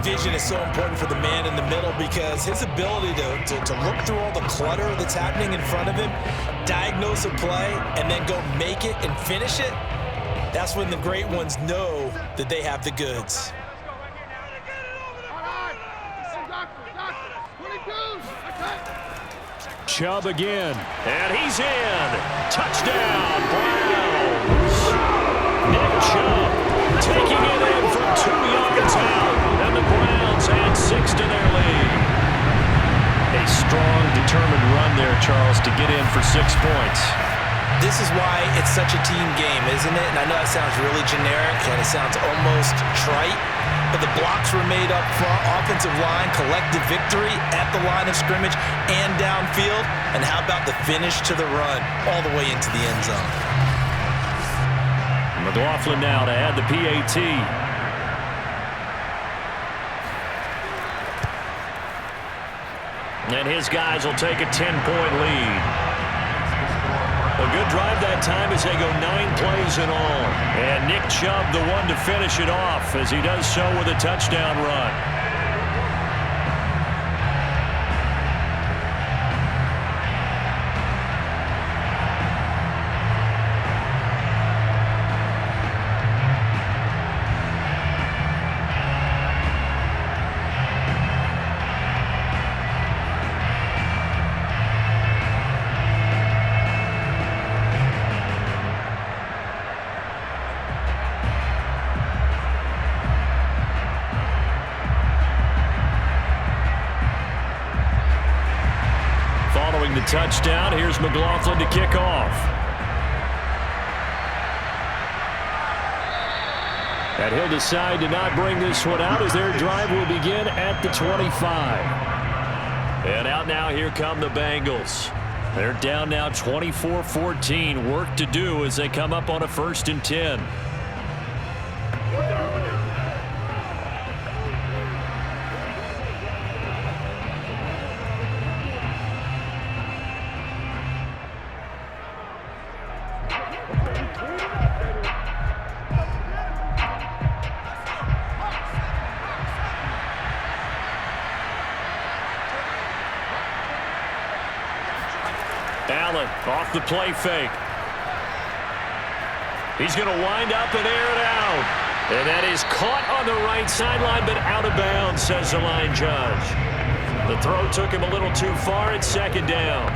Vision is so important for the man in the middle because his ability to look through all the clutter that's happening in front of him, diagnose a play, and then go make it and finish it, that's when the great ones know that they have the goods. Chubb again. And he's in. Touchdown, Browns. Nick Chubb taking it in from 2 yards out. And the Browns add 6 to their lead. A strong, determined run there, Charles, to get in for 6 points. This is why it's such a team game, isn't it? And I know it sounds really generic and it sounds almost trite, but the blocks were made up front, offensive line, collective victory at the line of scrimmage and downfield. And how about the finish to the run all the way into the end zone? McLaughlin now to add the PAT. And his guys will take a 10-point lead. A good drive that time as they go 9 plays in all. And Nick Chubb the one to finish it off as he does so with a touchdown run. The touchdown. Here's McLaughlin to kick off. And he'll decide to not bring this one out as their drive will begin at the 25. And out now, here come the Bengals. They're down now 24-14. Work to do as they come up on a 1st and 10. Allen off the play fake. He's going to wind up and air it out. And that is caught on the right sideline, but out of bounds, says the line judge. The throw took him a little too far. It's 2nd down.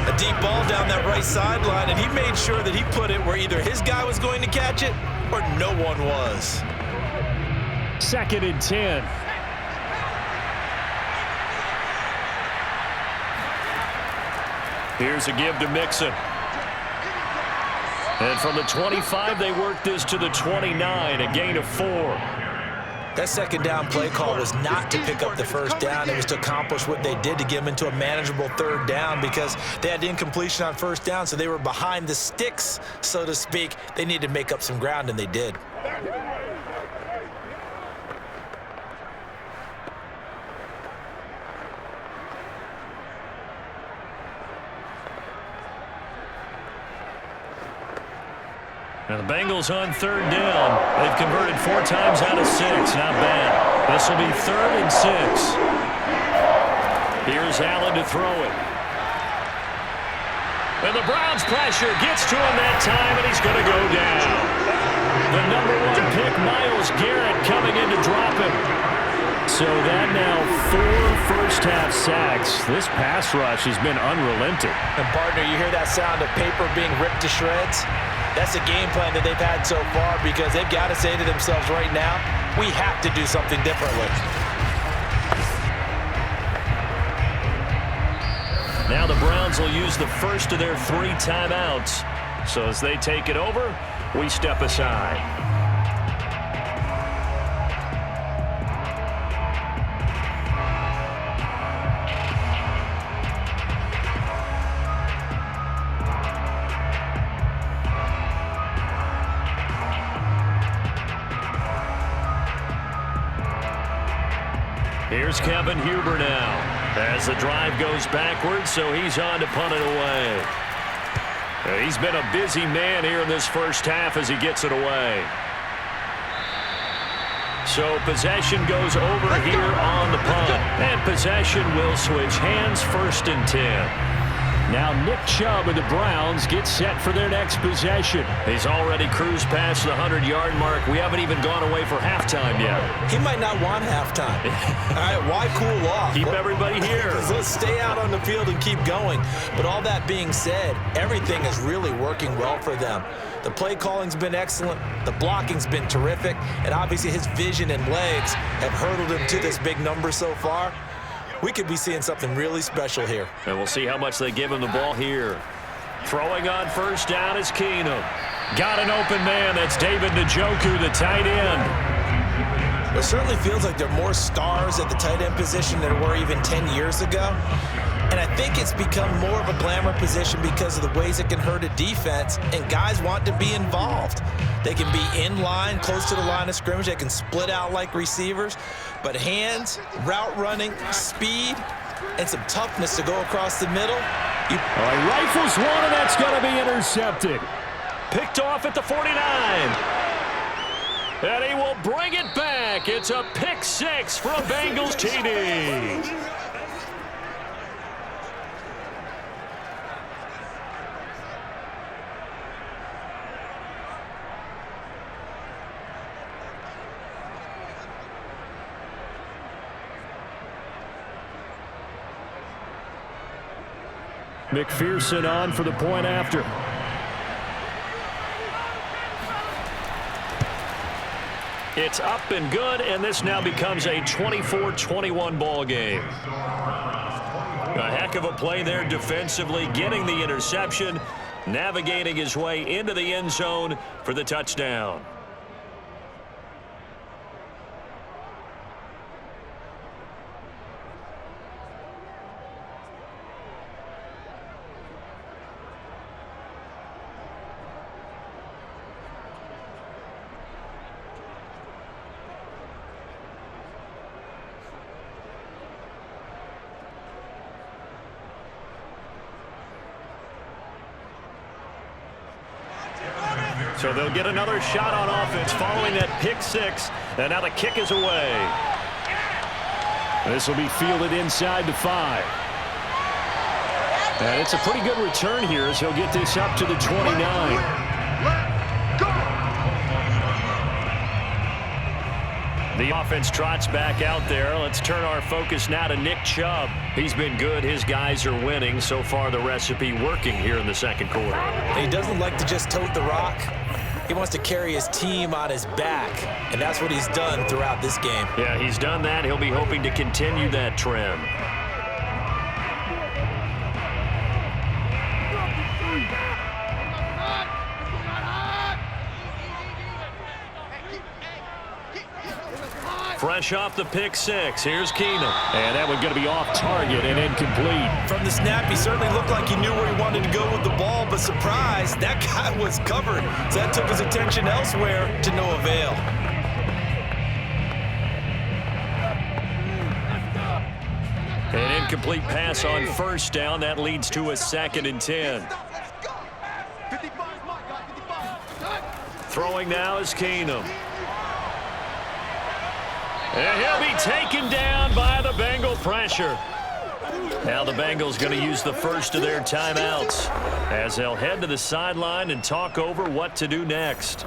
A deep ball down that right sideline, and he made sure that he put it where either his guy was going to catch it or no one was. 2nd and 10. Here's a give to Mixon. And from the 25, they work this to the 29, a gain of 4. That 2nd down play call was not to pick up the 1st down. It was to accomplish what they did to get them into a manageable 3rd down because they had incompletion on 1st down, so they were behind the sticks, so to speak. They needed to make up some ground, and they did. Now the Bengals on 3rd down. They've converted 4 times out of 6. Not bad. This will be 3rd and 6. Here's Allen to throw it. And the Browns pressure gets to him that time, and he's going to go down. The number 1 pick, Myles Garrett, coming in to drop him. So that now 4 first-half sacks. This pass rush has been unrelenting. And, partner, you hear that sound of paper being ripped to shreds? That's a game plan that they've had so far because they've got to say to themselves right now, we have to do something differently. Now the Browns will use the first of their 3 timeouts. So as they take it over, we step aside. Here's Kevin Huber now as the drive goes backwards, so he's on to punt it away. He's been a busy man here in this first half as he gets it away. So possession goes over here on the punt, and possession will switch hands, 1st and 10. Now Nick Chubb and the Browns get set for their next possession. He's already cruised past the 100-yard mark. We haven't even gone away for halftime yet. He might not want halftime. All right, why cool off? Keep everybody here. Let's stay out on the field and keep going. But all that being said, everything is really working well for them. The play calling's been excellent. The blocking's been terrific. And obviously his vision and legs have hurdled him to this big number so far. We could be seeing something really special here. And we'll see how much they give him the ball here. Throwing on 1st down is Keenum. Got an open man. That's David Njoku, the tight end. It certainly feels like there are more stars at the tight end position than there were even 10 years ago. And I think it's become more of a glamour position because of the ways it can hurt a defense, and guys want to be involved. They can be in line, close to the line of scrimmage. They can split out like receivers. But hands, route running, speed, and some toughness to go across the middle. He rifles one, and that's going to be intercepted. Picked off at the 49. And he will bring it back. It's a pick 6 for a Bengals TD. McPherson on for the point after. It's up and good, and this now becomes a 24-21 ball game. A heck of a play there defensively, getting the interception, navigating his way into the end zone for the touchdown. So they'll get another shot on offense following that pick six. And now the kick is away. This will be fielded inside the 5. And it's a pretty good return here as he'll get this up to the 29. The offense trots back out there. Let's turn our focus now to Nick Chubb. He's been good. His guys are winning. So far, the recipe working here in the second quarter. He doesn't like to just tote the rock. He wants to carry his team on his back, and that's what he's done throughout this game. Yeah, he's done that. He'll be hoping to continue that trend. Fresh off the pick six, here's Keenum. And that one's going to be off target and incomplete. From the snap, he certainly looked like he knew where he wanted to go with the ball, but surprise, that guy was covered. So that took his attention elsewhere to no avail. An incomplete pass on first down. That leads to a 2nd and 10. Throwing now is Keenum. And he'll be taken down by the Bengal pressure. Now the Bengals going to use the first of their timeouts as they'll head to the sideline and talk over what to do next.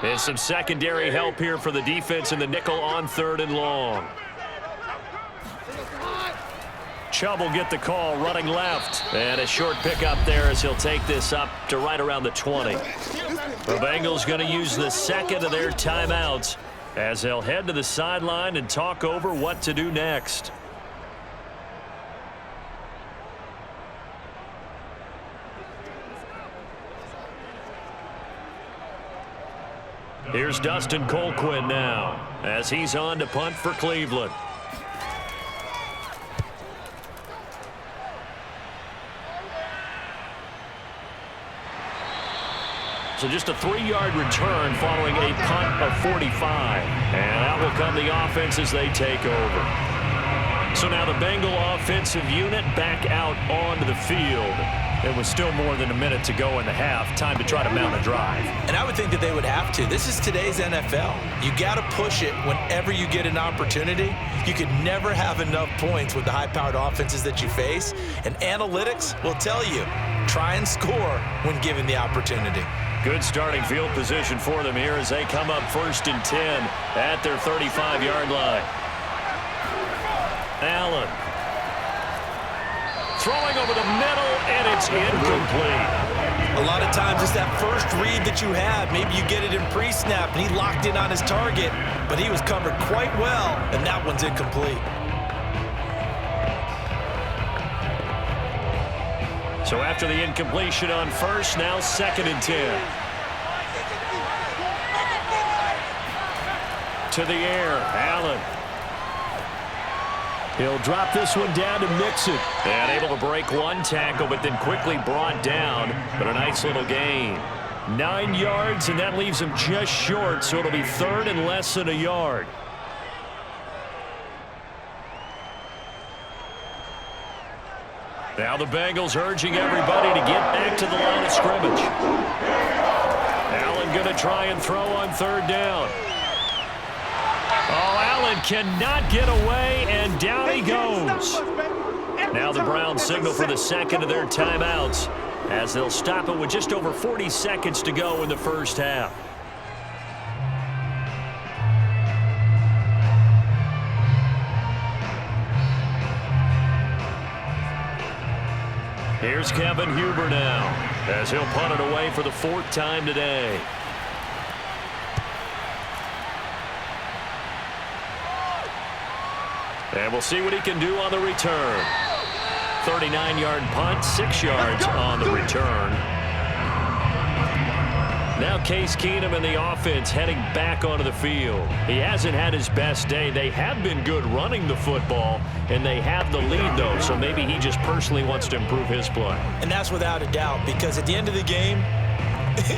And some secondary help here for the defense in the nickel on 3rd and long. Chubb will get the call running left. And a short pickup there as he'll take this up to right around the 20. The Bengals going to use the second of their timeouts as they'll head to the sideline and talk over what to do next. Here's Dustin Colquitt now as he's on to punt for Cleveland. So just a 3-yard return following a punt of 45. And out will come the offense as they take over. So now the Bengal offensive unit back out onto the field. It was still more than a minute to go in the half. Time to try to mount a drive. And I would think that they would have to. This is today's NFL. You got to push it whenever you get an opportunity. You could never have enough points with the high-powered offenses that you face. And analytics will tell you, try and score when given the opportunity. Good starting field position for them here as they come up 1st and 10 at their 35-yard line. Allen. Throwing over the middle, and it's incomplete. A lot of times it's that first read that you have. Maybe you get it in pre-snap, and he locked in on his target, but he was covered quite well, and that one's incomplete. So after the incompletion on first, now 2nd and 10. To the air, Allen. He'll drop this one down to Mixon. And able to break one tackle, but then quickly brought down. But a nice little gain. 9 yards, and that leaves him just short, so it'll be 3rd and less than a yard. Now the Bengals urging everybody to get back to the line of scrimmage. Allen going to try and throw on 3rd down. Oh, Allen cannot get away, and down he goes. Now the Browns signal for the second of their timeouts as they'll stop it with just over 40 seconds to go in the first half. Here's Kevin Huber now as he'll punt it away for the 4th time today. And we'll see what he can do on the return. 39-yard punt, 6 yards on the return. Now Case Keenum and the offense heading back onto the field. He hasn't had his best day. They have been good running the football, and they have the lead, though, so maybe he just personally wants to improve his play. And that's without a doubt, because at the end of the game,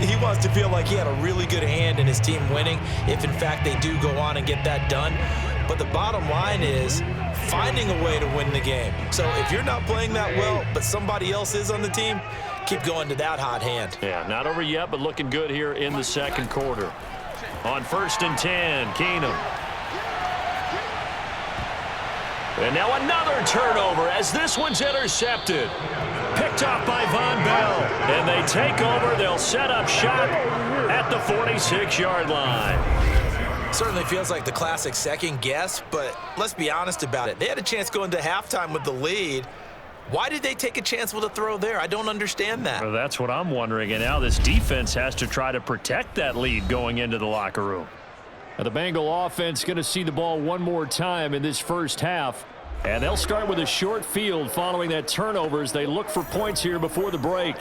he wants to feel like he had a really good hand in his team winning, if in fact they do go on and get that done. But the bottom line is finding a way to win the game. So if you're not playing that well, but somebody else is on the team, keep going to that hot hand. Yeah, not over yet, but looking good here in the second quarter. On 1st and 10, Keenum. And now another turnover as this one's intercepted. Picked off by Von Bell. And they take over. They'll set up shop at the 46-yard line. Certainly feels like the classic second guess, but let's be honest about it. They had a chance going to halftime with the lead. Why did they take a chance with a throw there? I don't understand that. Well, that's what I'm wondering. And now this defense has to try to protect that lead going into the locker room. Now the Bengal offense going to see the ball one more time in this first half. And they'll start with a short field following that turnover as they look for points here before the break.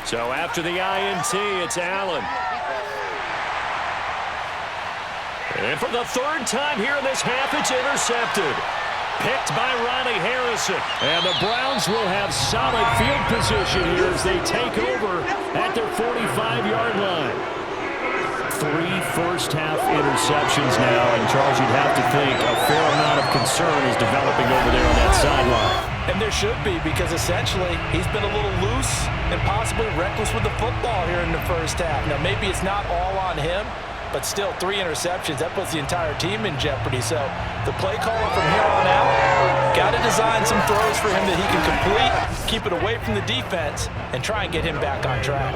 So after the INT, it's Allen. And for the third time here in this half, it's intercepted. Picked by Ronnie Harrison. And the Browns will have solid field position here as they take over at their 45-yard line. 3 first-half interceptions now. And, Charles, you'd have to think a fair amount of concern is developing over there on that sideline. And there should be, because essentially he's been a little loose and possibly reckless with the football here in the first half. Now, maybe it's not all on him, but still 3 interceptions. That puts the entire team in jeopardy. So the play caller from here on out got to design some throws for him that he can complete, keep it away from the defense, and try and get him back on track.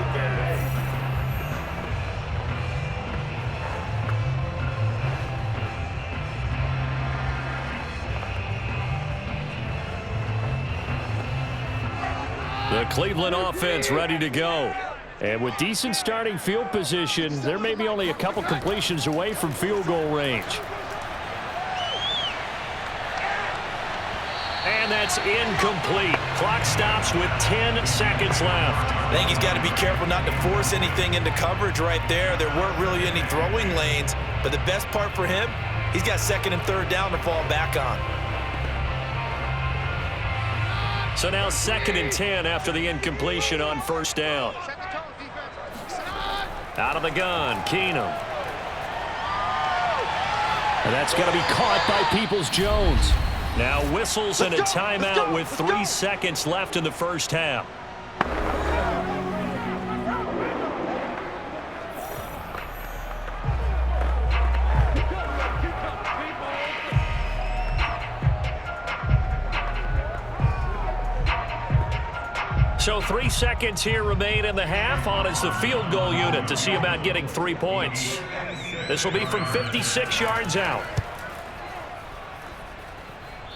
The Cleveland offense ready to go. And with decent starting field position, they're maybe only a couple completions away from field goal range. And that's incomplete. Clock stops with 10 seconds left. I think he's got to be careful not to force anything into coverage right there. There weren't really any throwing lanes, but the best part for him, he's got 2nd and 3rd down to fall back on. So now 2nd and 10 after the incompletion on 1st down. Out of the gun, Keenum. And that's going to be caught by Peoples-Jones. Now whistles and a timeout with 3 seconds left in the first half. So 3 seconds here remain in the half. On is the field goal unit to see about getting 3 points. This will be from 56 yards out.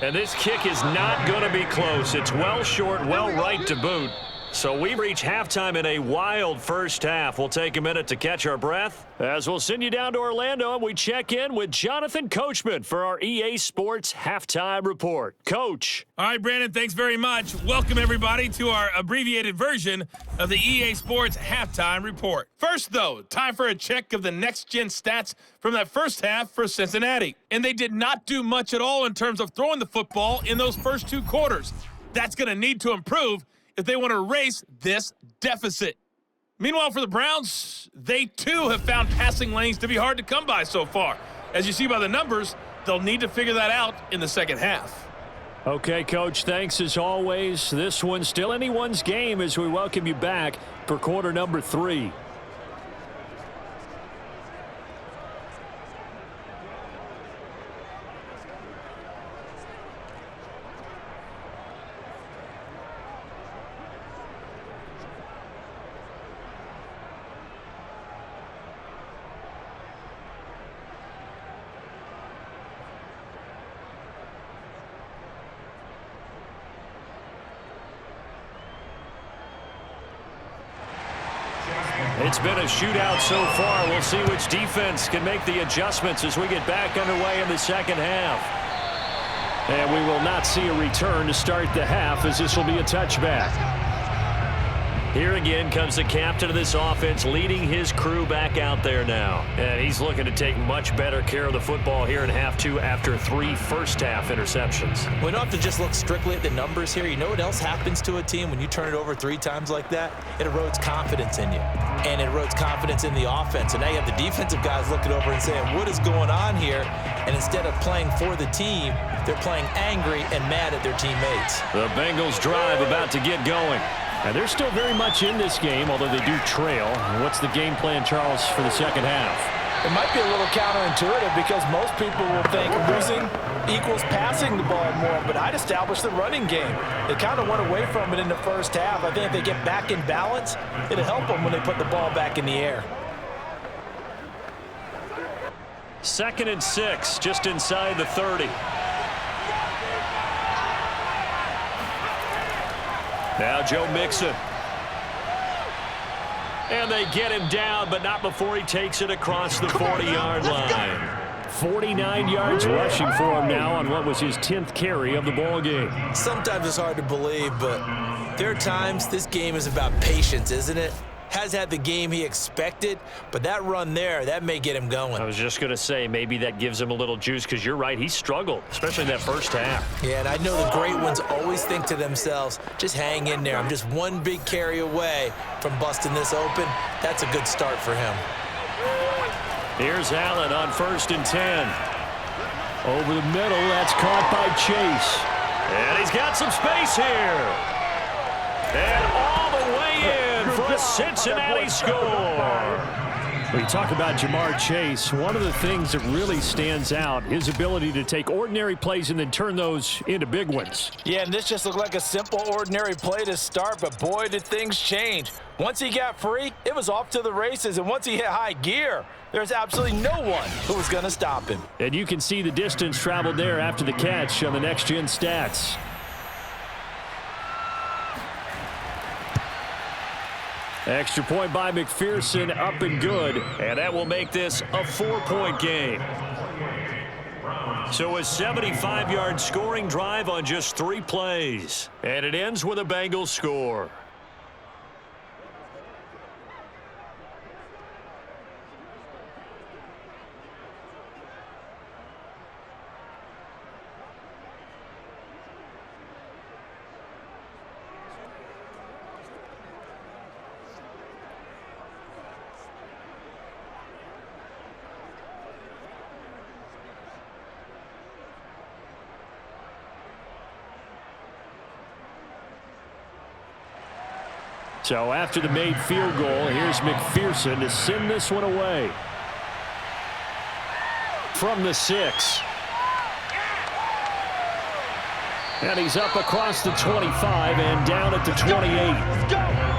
And this kick is not going to be close. It's well short, well right to boot. So we reach halftime in a wild first half. We'll take a minute to catch our breath as we'll send you down to Orlando and we check in with Jonathan Coachman for our EA Sports Halftime Report. Coach. All right, Brandon, thanks very much. Welcome, everybody, to our abbreviated version of the EA Sports Halftime Report. First, though, time for a check of the next-gen stats from that first half for Cincinnati. And they did not do much at all in terms of throwing the football in those first 2 quarters. That's going to need to improve if they want to erase this deficit. Meanwhile, for the Browns, they too have found passing lanes to be hard to come by so far. As you see by the numbers, they'll need to figure that out in the second half. Okay, Coach, thanks as always. This one's still anyone's game as we welcome you back for quarter number 3. It's been a shootout so far. We'll see which defense can make the adjustments as we get back underway in the second half. And we will not see a return to start the half as this will be a touchback. Here again comes the captain of this offense, leading his crew back out there now. And he's looking to take much better care of the football here in half two after 3 first-half interceptions. We don't have to just look strictly at the numbers here. You know what else happens to a team when you turn it over 3 times like that? It erodes confidence in you, and it erodes confidence in the offense. And now you have the defensive guys looking over and saying, what is going on here? And instead of playing for the team, they're playing angry and mad at their teammates. The Bengals drive about to get going. And they're still very much in this game, although they do trail. What's the game plan, Charles, for the second half? It might be a little counterintuitive because most people will think losing equals passing the ball more, but I'd establish the running game. They kind of went away from it in the first half. I think if they get back in balance, it'll help them when they put the ball back in the air. 2nd and 6, just inside the 30. Now Joe Mixon. And they get him down, but not before he takes it across the 40-yard line. 49 yards rushing for him now on what was his 10th carry of the ball game. Sometimes it's hard to believe, but there are times this game is about patience, isn't it? Has had the game he expected, but that run there, that may get him going. I was just going to say, maybe that gives him a little juice, because you're right, he struggled, especially in that first half. Yeah, and I know the great ones always think to themselves, just hang in there. I'm just one big carry away from busting this open. That's a good start for him. Here's Allen on 1st and 10. Over the middle, that's caught by Chase. And he's got some space here. And all the way in for a Cincinnati score. When you talk about Jamar Chase, one of the things that really stands out, his ability to take ordinary plays and then turn those into big ones. Yeah, and this just looked like a simple, ordinary play to start, but boy, did things change. Once he got free, it was off to the races, and once he hit high gear, there's absolutely no one who was going to stop him. And you can see the distance traveled there after the catch on the next-gen stats. Extra point by McPherson, up and good. And that will make this a 4-point game. So a 75-yard scoring drive on just 3 plays. And it ends with a Bengals score. So after the made field goal, here's McPherson to send this one away. From the 6. And he's up across the 25 and down at the 28. Let's go.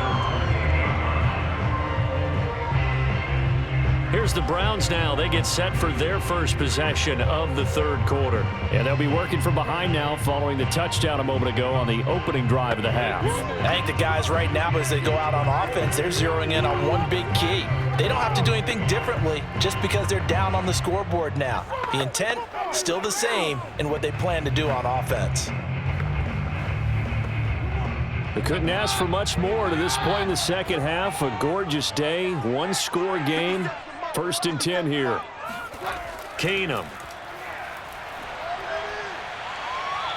Here's the Browns now. They get set for their first possession of the 3rd quarter. And they'll be working from behind now following the touchdown a moment ago on the opening drive of the half. I think the guys right now, as they go out on offense, they're zeroing in on one big key. They don't have to do anything differently just because they're down on the scoreboard now. The intent, still the same in what they plan to do on offense. They couldn't ask for much more to this point in the second half. A gorgeous day, 1-score game. 1st and 10 here. Keenum.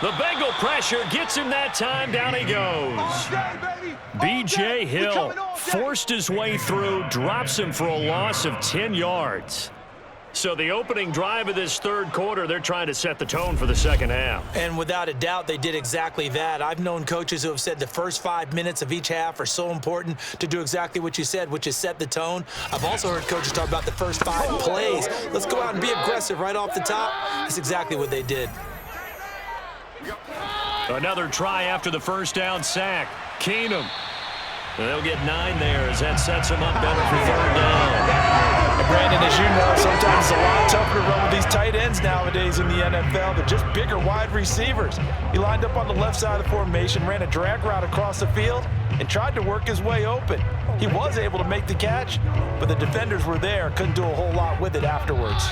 The Bengal pressure gets him that time. Down he goes. B.J. Hill forced his way through, drops him for a loss of 10 yards. So the opening drive of this 3rd quarter, they're trying to set the tone for the second half. And without a doubt, they did exactly that. I've known coaches who have said the first 5 minutes of each half are so important to do exactly what you said, which is set the tone. I've also heard coaches talk about the first 5 plays. Let's go out and be aggressive right off the top. That's exactly what they did. Another try after the first down sack. Keenum. They'll get 9 there as that sets them up better for 3rd down. Brandon, as you know, sometimes it's a lot tougher to run with these tight ends nowadays in the NFL. They're just bigger wide receivers. He lined up on the left side of the formation, ran a drag route across the field, and tried to work his way open. He was able to make the catch, but the defenders were there, couldn't do a whole lot with it afterwards.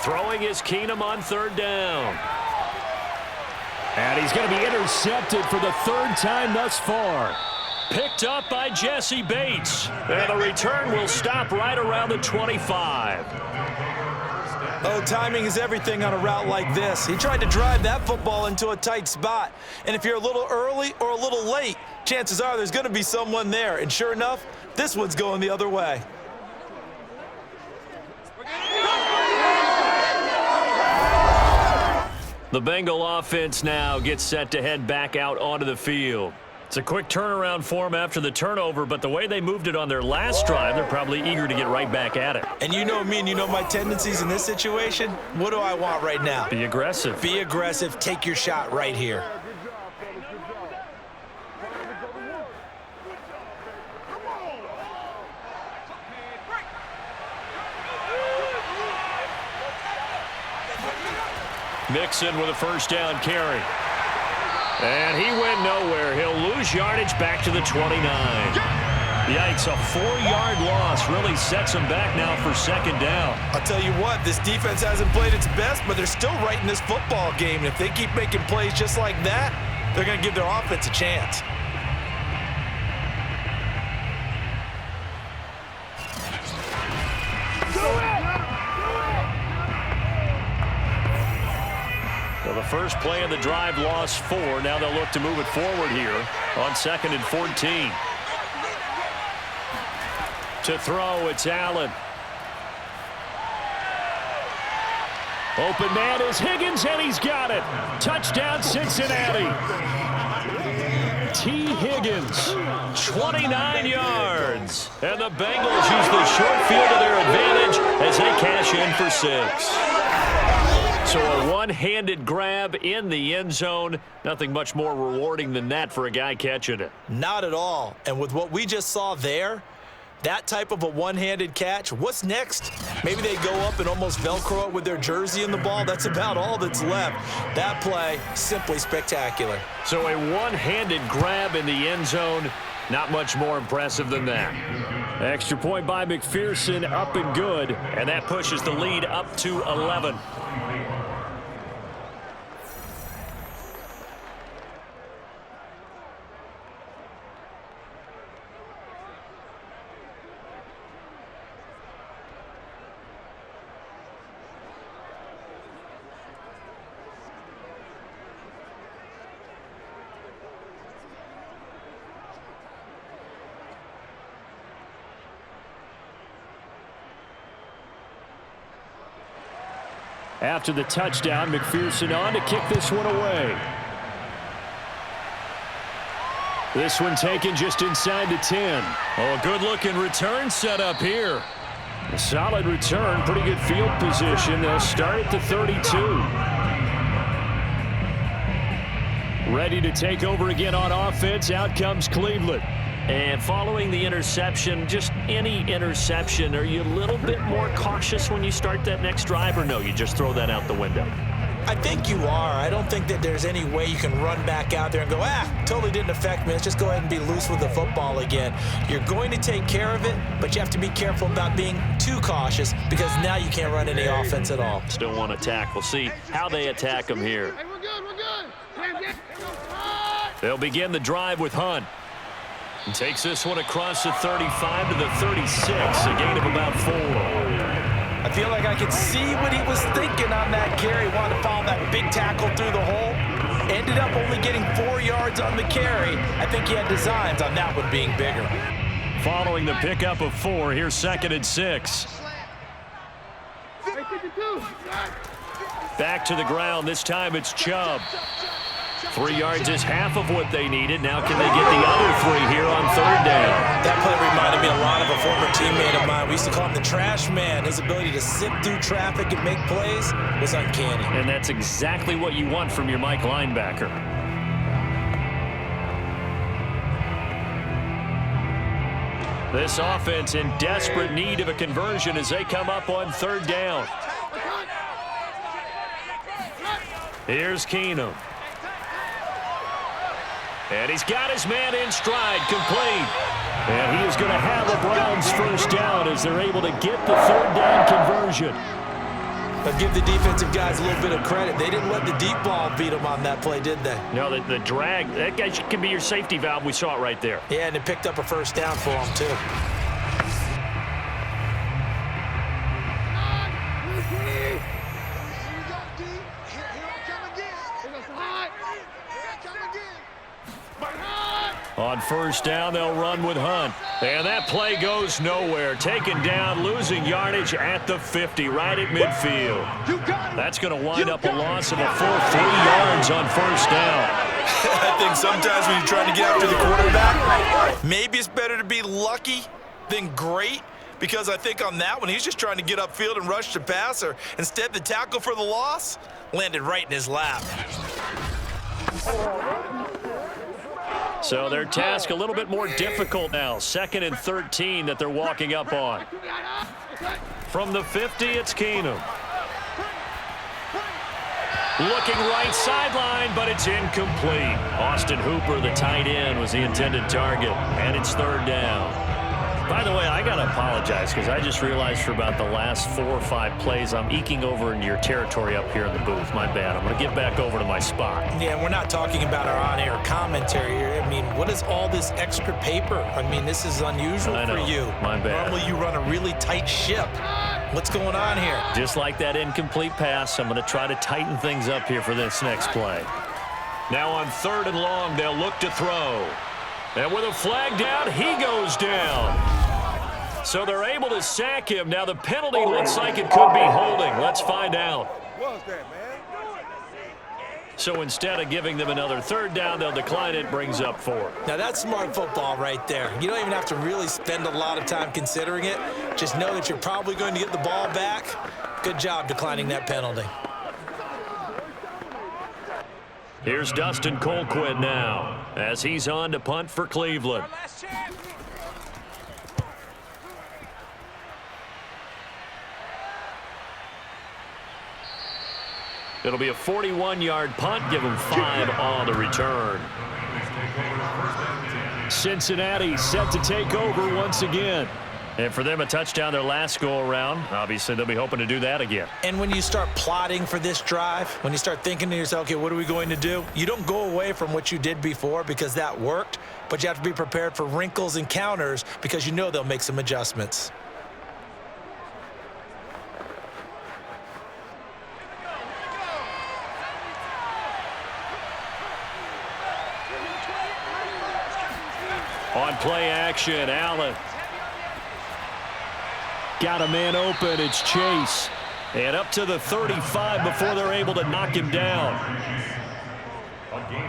Throwing is Keenum on 3rd down. And he's going to be intercepted for the third time thus far. Picked up by Jesse Bates. And the return will stop right around the 25. Oh, timing is everything on a route like this. He tried to drive that football into a tight spot. And if you're a little early or a little late, chances are there's going to be someone there. And sure enough, this one's going the other way. The Bengal offense now gets set to head back out onto the field. It's a quick turnaround for them after the turnover, but the way they moved it on their last drive, they're probably eager to get right back at it. And you know me and you know my tendencies in this situation. What do I want right now? Be aggressive. Be aggressive. Take your shot right here. Mixon with a first down carry. And he went nowhere. He'll lose yardage back to the 29. Yikes, a 4-yard loss really sets him back now for second down. I'll tell you what, this defense hasn't played its best, but they're still right in this football game. And if they keep making plays just like that, they're going to give their offense a chance. Well, the first play of the drive lost 4. Now they'll look to move it forward here on 2nd and 14. To throw, it's Allen. Open man is Higgins, and he's got it. Touchdown, Cincinnati. T. Higgins. 29 yards. And the Bengals use the short field to their advantage as they cash in for 6. So a one-handed grab in the end zone. Nothing much more rewarding than that for a guy catching it. Not at all. And with what we just saw there, that type of a one-handed catch, what's next? Maybe they go up and almost Velcro it with their jersey in the ball. That's about all that's left. That play, simply spectacular. So a one-handed grab in the end zone. Not much more impressive than that. Extra point by McPherson, up and good. And that pushes the lead up to 11. After the touchdown, McPherson on to kick this one away. This one taken just inside the 10. Oh, a good-looking return set up here. A solid return, pretty good field position. They'll start at the 32. Ready to take over again on offense. Out comes Cleveland. And following the interception, just any interception, are you a little bit more cautious when you start that next drive, or no, you just throw that out the window? I think you are. I don't think that there's any way you can run back out there and go, totally didn't affect me. Let's just go ahead and be loose with the football again. You're going to take care of it, but you have to be careful about being too cautious because now you can't run any offense at all. Still want to attack. We'll see how they attack them here. Hey, we're good. They'll begin the drive with Hunt. And takes this one across the 35 to the 36, a gain of about 4. I feel like I could see what he was thinking on that carry. Wanted to follow that big tackle through the hole. Ended up only getting 4 yards on the carry. I think he had designs on that one being bigger. Following the pickup of 4, here's 2nd and 6. Back to the ground. This time it's Chubb. 3 yards is half of what they needed. Now can they get the other 3 here on 3rd down? That play reminded me a lot of a former teammate of mine. We used to call him the trash man. His ability to zip through traffic and make plays was uncanny. And that's exactly what you want from your Mike linebacker. This offense in desperate need of a conversion as they come up on 3rd down. Here's Keenum. And he's got his man in stride, complete. And he is going to have the Browns first down as they're able to get the 3rd down conversion. But give the defensive guys a little bit of credit. They didn't let the deep ball beat them on that play, did they? No, the drag, that guy can be your safety valve. We saw it right there. Yeah, and it picked up a first down for them, too. On first down, they'll run with Hunt. And that play goes nowhere. Taken down, losing yardage at the 50, right at midfield. That's going to wind up a loss of a full 3 yards on first down. I think sometimes when you're trying to get after the quarterback, maybe it's better to be lucky than great, because I think on that one, he's just trying to get upfield and rush the passer. Instead, the tackle for the loss landed right in his lap. So their task a little bit more difficult now. 2nd and 13 that they're walking up on. From the 50, it's Keenum. Looking right sideline, but it's incomplete. Austin Hooper, the tight end, was the intended target, and it's 3rd down. By the way, I got to apologize because I just realized for about the last 4 or 5 plays, I'm eking over into your territory up here in the booth. My bad. I'm going to get back over to my spot. Yeah, we're not talking about our on-air commentary here. I mean, what is all this extra paper? I mean, this is unusual for you. My bad. Normally you run a really tight ship. What's going on here? Just like that incomplete pass, I'm going to try to tighten things up here for this next play. Now on 3rd and long, they'll look to throw. And with a flag down, he goes down. So they're able to sack him. Now the penalty looks like it could be holding. Let's find out. What was that, man? So instead of giving them another 3rd down, they'll decline it. Brings up 4. Now that's smart football right there. You don't even have to really spend a lot of time considering it. Just know that you're probably going to get the ball back. Good job declining that penalty. Here's Dustin Colquitt now as he's on to punt for Cleveland. It'll be a 41-yard punt. Give them 5 on the return. Cincinnati set to take over once again. And for them, a touchdown their last go-around. Obviously, they'll be hoping to do that again. And when you start plotting for this drive, when you start thinking to yourself, okay, what are we going to do? You don't go away from what you did before because that worked, but you have to be prepared for wrinkles and counters because you know they'll make some adjustments. On play action, Allen. Got a man open. It's Chase. And up to the 35 before they're able to knock him down.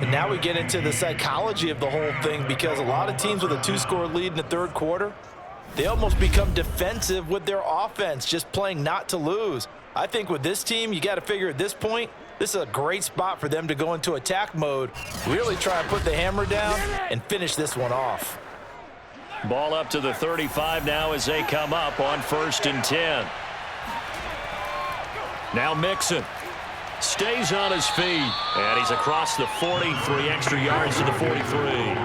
And now we get into the psychology of the whole thing, because a lot of teams with a 2-score lead in the 3rd quarter, they almost become defensive with their offense, just playing not to lose. I think with this team, you got to figure at this point, this is a great spot for them to go into attack mode, really try and put the hammer down and finish this one off. Ball up to the 35 now as they come up on 1st and 10. Now Mixon stays on his feet, and he's across the 40, 3 extra yards to the 43.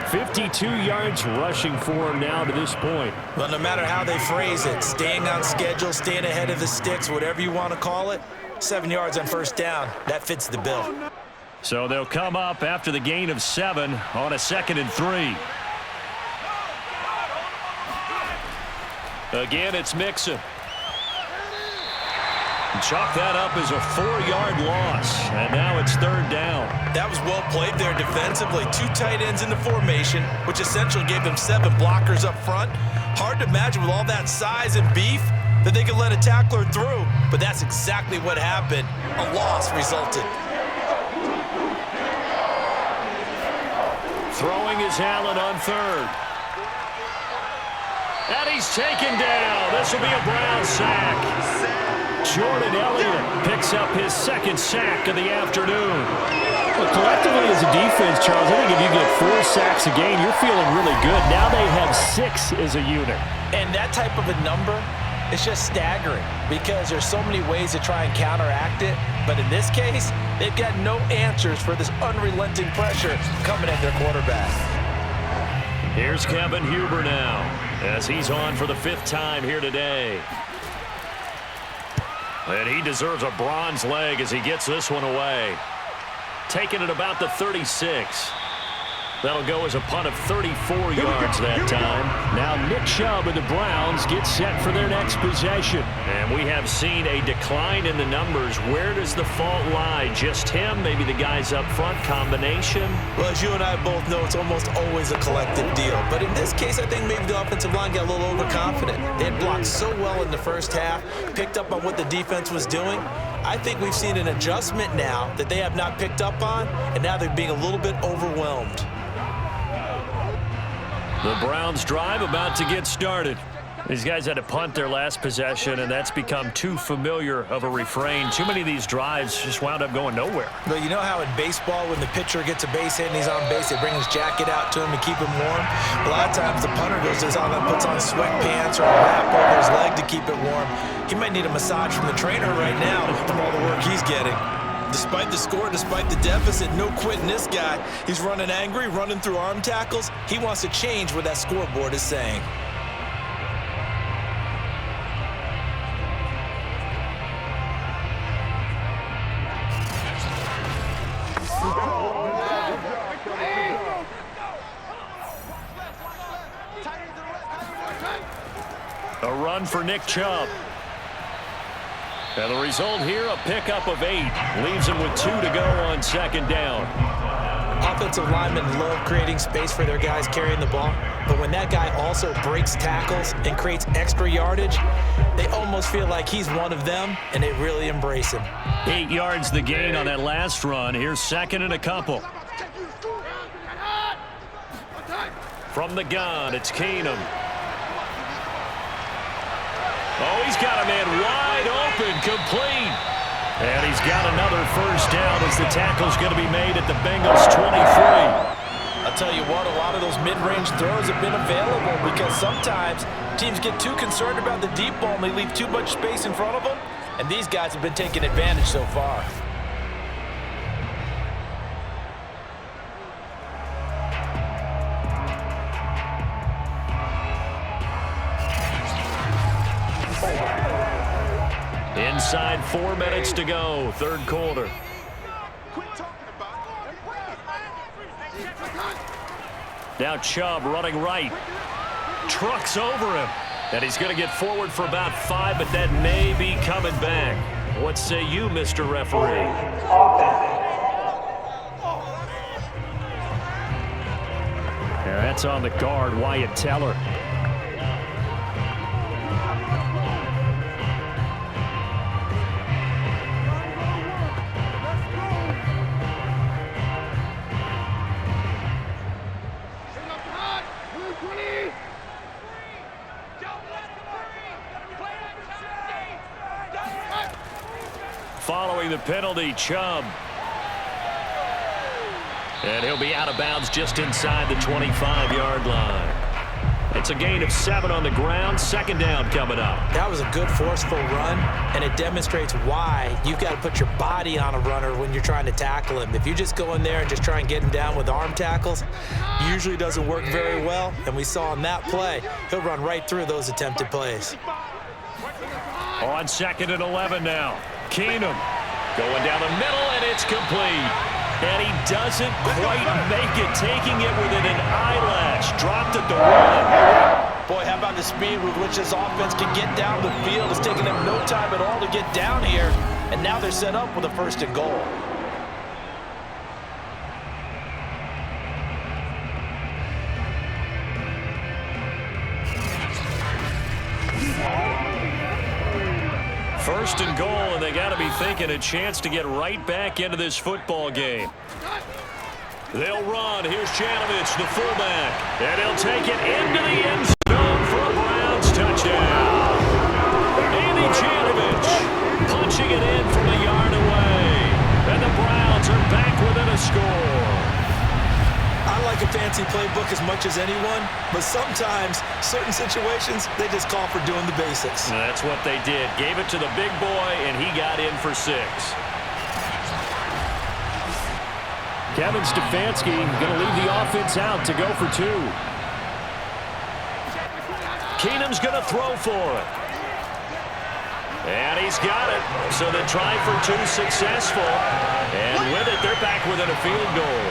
52 yards rushing for him now to this point. Well, no matter how they phrase it, staying on schedule, staying ahead of the sticks, whatever you want to call it, 7 yards on first down, that fits the bill. So they'll come up after the gain of 7 on a 2nd and 3. Again, it's Mixon. Chalk that up as a 4-yard loss, and now it's 3rd down. That was well played there defensively. 2 tight ends in the formation, which essentially gave them 7 blockers up front. Hard to imagine with all that size and beef that they could let a tackler through, but that's exactly what happened. A loss resulted. Throwing is Allen on 3rd. And he's taken down. This will be a Brown sack. Jordan Elliott picks up his 2nd sack of the afternoon. Well, collectively as a defense, Charles, I think if you get 4 sacks a game, you're feeling really good. Now they have 6 as a unit. And that type of a number is just staggering because there's so many ways to try and counteract it. But in this case, they've got no answers for this unrelenting pressure coming at their quarterback. Here's Kevin Huber now as he's on for the 5th time here today. And he deserves a bronze leg as he gets this one away. Taking it about the 36. That'll go as a punt of 34 yards that time. Now Nick Chubb and the Browns get set for their next possession. And we have seen a decline in the numbers. Where does the fault lie? Just him? Maybe the guys up front? Combination? Well, as you and I both know, it's almost always a collective deal. But in this case, I think maybe the offensive line got a little overconfident. They had blocked so well in the first half, picked up on what the defense was doing. I think we've seen an adjustment now that they have not picked up on, and now they're being a little bit overwhelmed. The Browns drive about to get started. These guys had to punt their last possession, and that's become too familiar of a refrain. Too many of these drives just wound up going nowhere. But you know how in baseball, when the pitcher gets a base hit and he's on base, they bring his jacket out to him to keep him warm? A lot of times the punter goes on and puts on sweatpants or a wrap over his leg to keep it warm. He might need a massage from the trainer right now from all the work he's getting. Despite the score, despite the deficit, no quitting this guy. He's running angry, running through arm tackles. He wants to change what that scoreboard is saying. A run for Nick Chubb. And the result here, a pickup of 8. Leaves him with 2 to go on second down. Offensive linemen love creating space for their guys carrying the ball. But when that guy also breaks tackles and creates extra yardage, they almost feel like he's one of them, and they really embrace him. 8 yards the gain on that last run. Here's second and a couple. From the gun, it's Keenum. Oh, he's got a man wide open, complete. And he's got another first down as the tackle's going to be made at the Bengals' 23. I'll tell you what, a lot of those mid-range throws have been available because sometimes teams get too concerned about the deep ball and they leave too much space in front of them. And these guys have been taking advantage so far. Inside 4 minutes to go, third quarter. Now Chubb running right. Trucks over him. And he's going to get forward for about 5, but that may be coming back. What say you, Mr. Referee? Yeah, that's on the guard, Wyatt Teller. Following the penalty, Chubb. And he'll be out of bounds just inside the 25-yard line. It's a gain of 7 on the ground. Second down coming up. That was a good, forceful run, and it demonstrates why you've got to put your body on a runner when you're trying to tackle him. If you just go in there and just try and get him down with arm tackles, usually doesn't work very well, and we saw in that play, he'll run right through those attempted plays. On second and 11 now. Keenum going down the middle, and it's complete. And he doesn't quite make it, taking it within an eyelash. Dropped at the 1. Boy, how about the speed with which this offense can get down the field? It's taken them no time at all to get down here, and now they're set up with a first and goal. First and goal, and they got to be thinking a chance to get right back into this football game. They'll run. Here's Janovich, the fullback. And he'll take it into the end zone for a Browns touchdown. Andy Janovich punching it in from a yard away. And the Browns are back within a score. I like a fancy playbook as much as anyone, but sometimes, certain situations, they just call for doing the basics. And that's what they did. Gave it to the big boy, and he got in for 6. Kevin Stefanski going to leave the offense out to go for 2. Keenum's going to throw for it. And he He's got it. So the try for two successful. And with it, they're back within a field goal.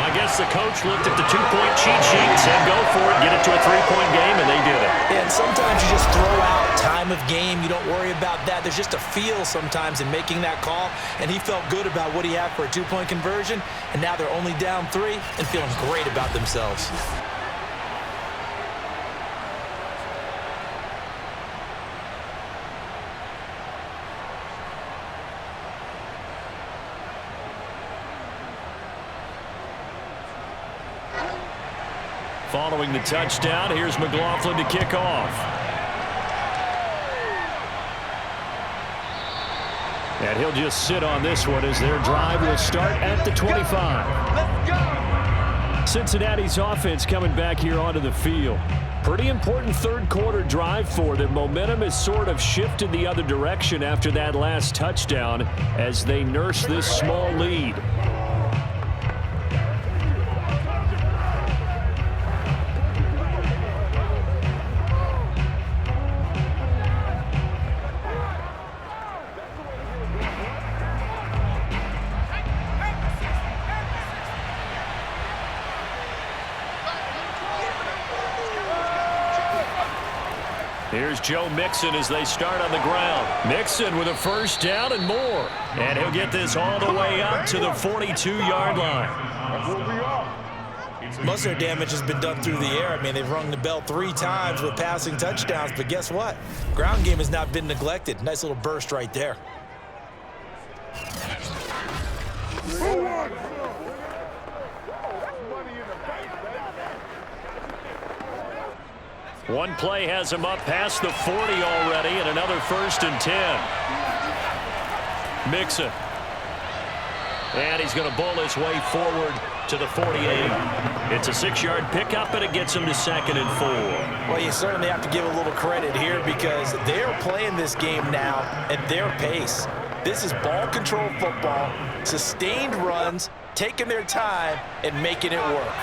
I guess the coach looked at the two-point cheat sheet and said, go for it, get it to a three-point game, and they did it. And sometimes you just throw out time of game. You don't worry about that. There's just a feel sometimes in making that call, and he felt good about what he had for a two-point conversion, and now they're only down 3 and feeling great about themselves. Following the touchdown, here's McLaughlin to kick off. And he'll just sit on this one as their drive will start at the 25. Let's go. Cincinnati's offense coming back here onto the field. Pretty important third quarter drive for them. Momentum has sort of shifted the other direction after that last touchdown as they nurse this small lead. Here's Joe Mixon as they start on the ground. Mixon with a first down and more. And he'll get this all the way up to the 42-yard line. Most of their damage has been done through the air. I mean, they've rung the bell 3 times with passing touchdowns, but guess what? Ground game has not been neglected. Nice little burst right there. One play has him up past the 40 already, and another 1st and 10. Mixon. And he's going to bowl his way forward to the 48. It's a 6-yard pickup, and it gets him to 2nd and 4. Well, you certainly have to give a little credit here because they're playing this game now at their pace. This is ball control football, sustained runs, taking their time, and making it work.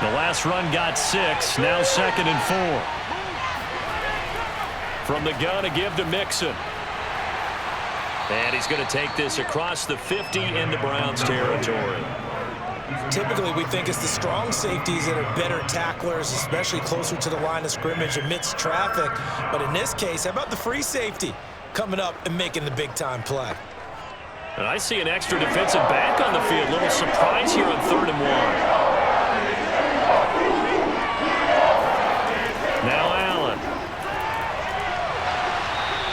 The last run got 6, now 2nd and 4. From the gun to give to Mixon. And he's going to take this across the 50 into Browns territory. Typically, we think it's the strong safeties that are better tacklers, especially closer to the line of scrimmage amidst traffic. But in this case, how about the free safety coming up and making the big-time play? And I see an extra defensive back on the field. Little surprise here on 3rd and 1. Now Allen.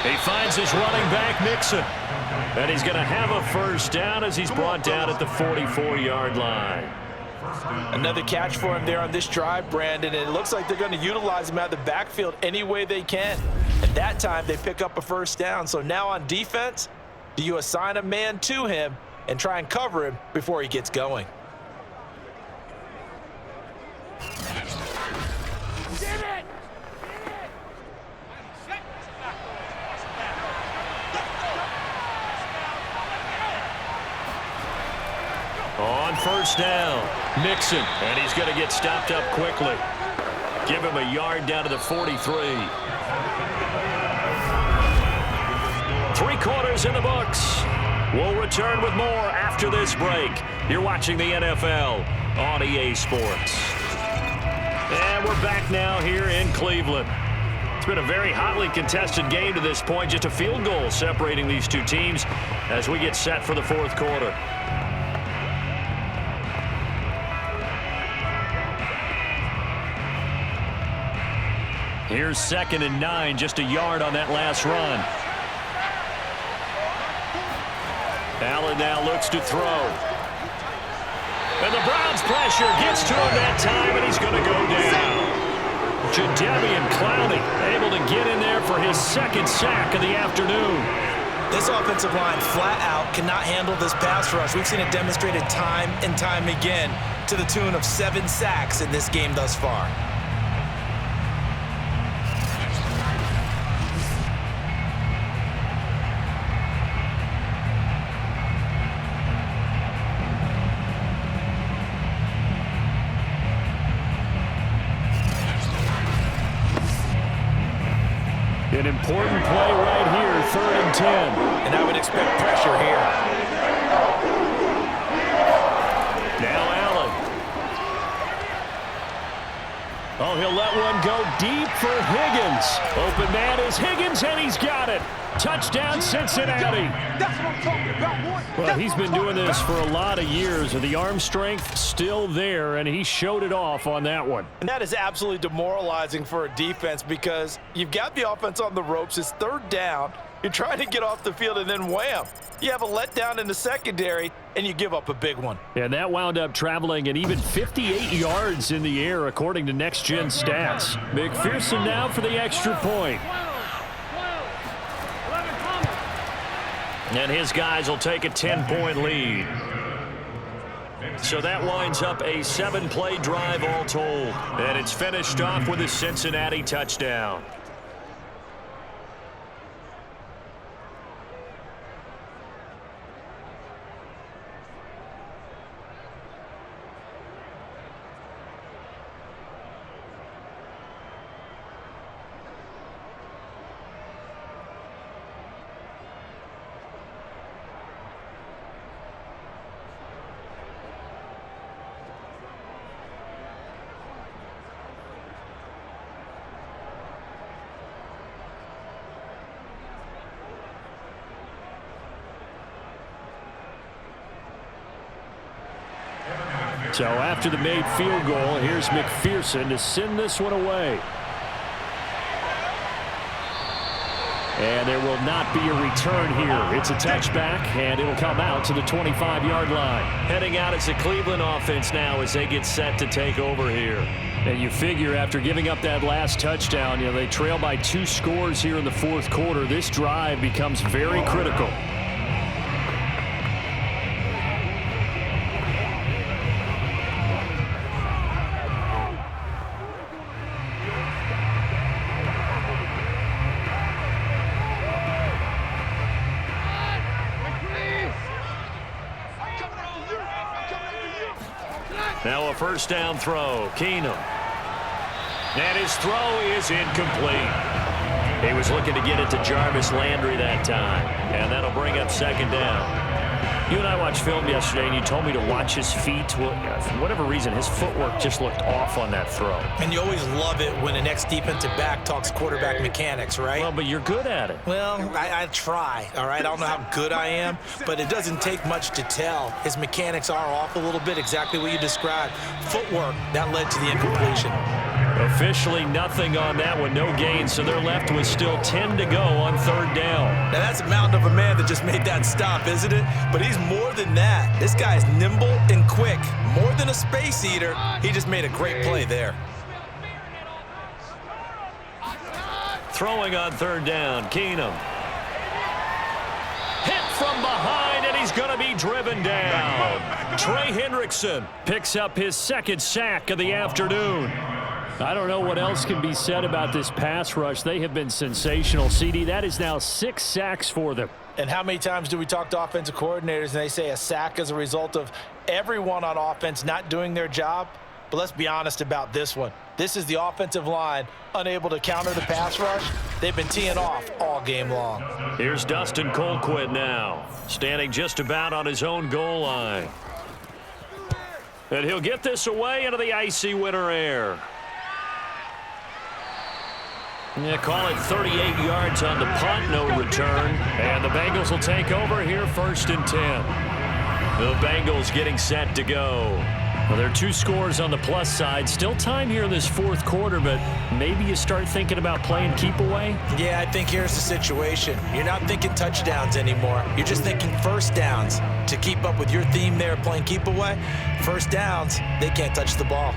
He finds his running back, Mixon. And he's going to have a first down as he's brought down at the 44-yard line. Another catch for him there on this drive, Brandon, and it looks like they're going to utilize him out of the backfield any way they can. And that time, they pick up a first down. So now on defense, do you assign a man to him and try and cover him before he gets going? On first down, Mixon, and he's going to get stopped up quickly. Give him a yard down to the 43. 3 quarters in the books. We'll return with more after this break. You're watching the NFL on EA Sports. And we're back now here in Cleveland. It's been a very hotly contested game to this point. Just a field goal separating these two teams as we get set for the 4th quarter. Here's 2nd and 9, just a yard on that last run. Allen now looks to throw. And the Browns pressure gets to him that time, and he's going to go down. Jadeveon Clowney able to get in there for his 2nd sack of the afternoon. This offensive line flat out cannot handle this pass rush. We've seen it demonstrated time and time again to the tune of 7 sacks in this game thus far. An important play right here, 3rd and and 10. And I would expect pressure here. Now Allen. Oh, he'll let one go deep for Higgins. Open man is Higgins, and he's got it. Touchdown, Cincinnati. That's what I'm talking about, boy. Well, he's been doing this for a lot of years, and the arm strength still there, and he showed it off on that one. And that is absolutely demoralizing for a defense because you've got the offense on the ropes. It's third down. You're trying to get off the field, and then wham. You have a letdown in the secondary, and you give up a big one. And that wound up traveling at even 58 yards in the air, according to Next Gen Stats. McPherson now for the extra point. And his guys will take a 10-point lead. So that winds up a 7-play drive all told. And it's finished off with a Cincinnati touchdown. So after the made field goal, here's McPherson to send this one away. And there will not be a return here. It's a touchback, and it'll come out to the 25-yard line. Heading out is the Cleveland offense now as they get set to take over here. And you figure after giving up that last touchdown, they trail by 2 scores here in the fourth quarter. This drive becomes very critical. Now a first down throw. Keenum. And his throw is incomplete. He was looking to get it to Jarvis Landry that time. And that'll bring up second down. You and I watched film yesterday, and you told me to watch his feet. Well, for whatever reason, his footwork just looked off on that throw. And you always love it when an ex-defensive back talks quarterback mechanics, right? Well, but you're good at it. Well, I try, all right? I don't know how good I am, but it doesn't take much to tell. His mechanics are off a little bit, exactly what you described. Footwork, that led to the incompletion. Officially nothing on that one, no gain, so they're left with still 10 to go on third down. Now that's a mountain of a man that just made that stop, isn't it? But he's more than that. This guy's nimble and quick. More than a space eater, he just made a great play there. Throwing on third down, Keenum. Hit from behind, and he's going to be driven down. Trey Hendrickson picks up his second sack of the afternoon. I don't know what else can be said about this pass rush. They have been sensational, CD. That is now 6 sacks for them. And how many times do we talk to offensive coordinators and they say a sack is a result of everyone on offense not doing their job? But let's be honest about this one. This is the offensive line unable to counter the pass rush. They've been teeing off all game long. Here's Dustin Colquitt now, standing just about on his own goal line. And he'll get this away into the icy winter air. Yeah, call it 38 yards on the punt, no return. And the Bengals will take over here, 1st and 10. The Bengals getting set to go. Well, there are 2 scores on the plus side. Still time here in this fourth quarter, but maybe you start thinking about playing keep away? Yeah, I think here's the situation. You're not thinking touchdowns anymore. You're just thinking first downs. To keep up with your theme there, playing keep away, first downs, they can't touch the ball.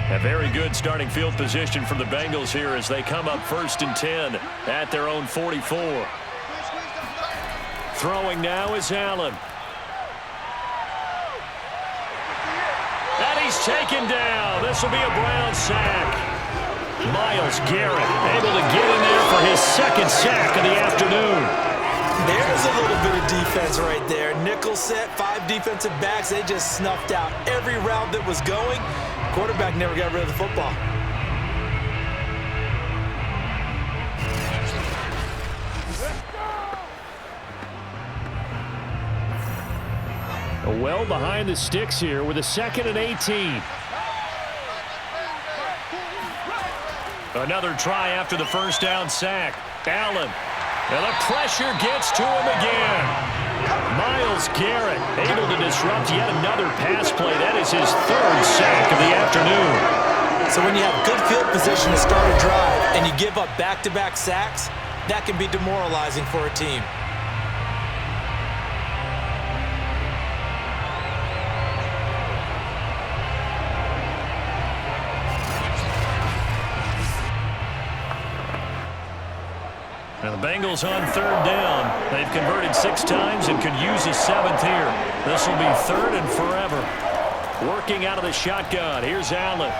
A very good starting field position for the Bengals here as they come up 1st and 10 at their own 44. Throwing now is Allen. And he's taken down. This will be a Brown sack. Myles Garrett able to get in there for his second sack of the afternoon. There's a little bit of defense right there. Nickel set, 5 defensive backs. They just snuffed out every route that was going. Quarterback never got rid of the football. They're well behind the sticks here with a 2nd and 18. Another try after the first down sack. Allen. And the pressure gets to him again. Myles Garrett able to disrupt yet another pass play. That is his 3rd sack of the afternoon. So when you have good field position to start a drive and you give up back-to-back sacks, that can be demoralizing for a team. And the Bengals on 3rd down. They've converted 6 times and could use a 7th here. This will be 3rd and forever. Working out of the shotgun. Here's Allen.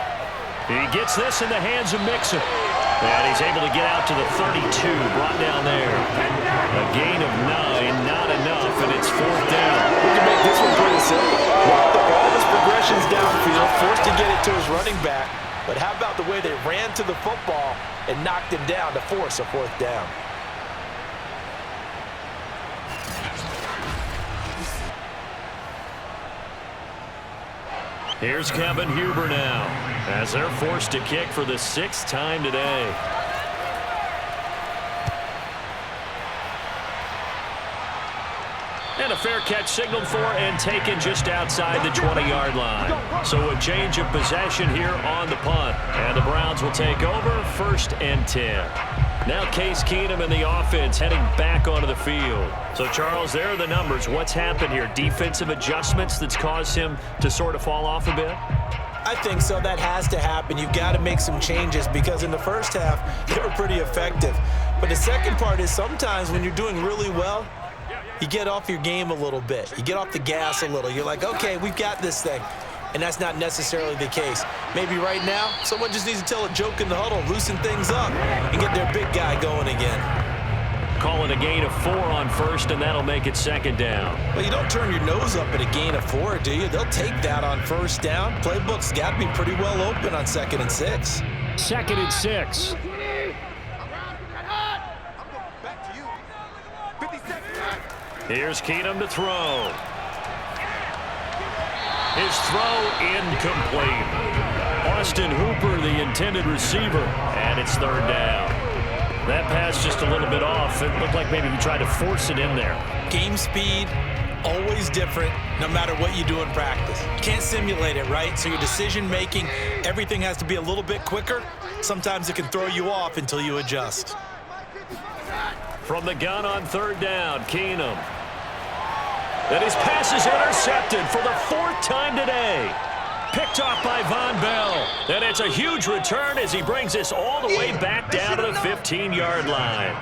He gets this in the hands of Mixon. And he's able to get out to the 32, brought down there. A gain of 9, not enough, and it's 4th down. We can make this one pretty simple. Walked up all his progressions downfield, forced to get it to his running back. But how about the way they ran to the football and knocked him down to force a 4th down? Here's Kevin Huber now, as they're forced to kick for the 6th time today. And a fair catch signaled for and taken just outside the 20-yard line. So a change of possession here on the punt. And the Browns will take over 1st and 10. Now Case Keenum and the offense heading back onto the field. So, Charles, there are the numbers. What's happened here? Defensive adjustments that's caused him to sort of fall off a bit? I think so. That has to happen. You've got to make some changes because in the first half, they were pretty effective. But the second part is sometimes when you're doing really well, you get off your game a little bit. You get off the gas a little. You're like, okay, we've got this thing. And that's not necessarily the case. Maybe right now, someone just needs to tell a joke in the huddle, loosen things up, and get their big guy going again. Calling a gain of 4 on 1st, and that'll make it 2nd down. Well, you don't turn your nose up at a gain of 4, do you? They'll take that on 1st down. Playbook's got to be pretty well open on 2nd and 6. 2nd and 6. Here's Keenum to throw. His throw incomplete. Austin Hooper, the intended receiver, and it's 3rd down. That pass just a little bit off. It looked like maybe he tried to force it in there. Game speed, always different, no matter what you do in practice. You can't simulate it, right? So your decision-making, everything has to be a little bit quicker. Sometimes it can throw you off until you adjust. From the gun on 3rd down, Keenum. And his pass is intercepted for the 4th time today. Picked off by Von Bell. And it's a huge return as he brings this all the way back down to the 15-yard line.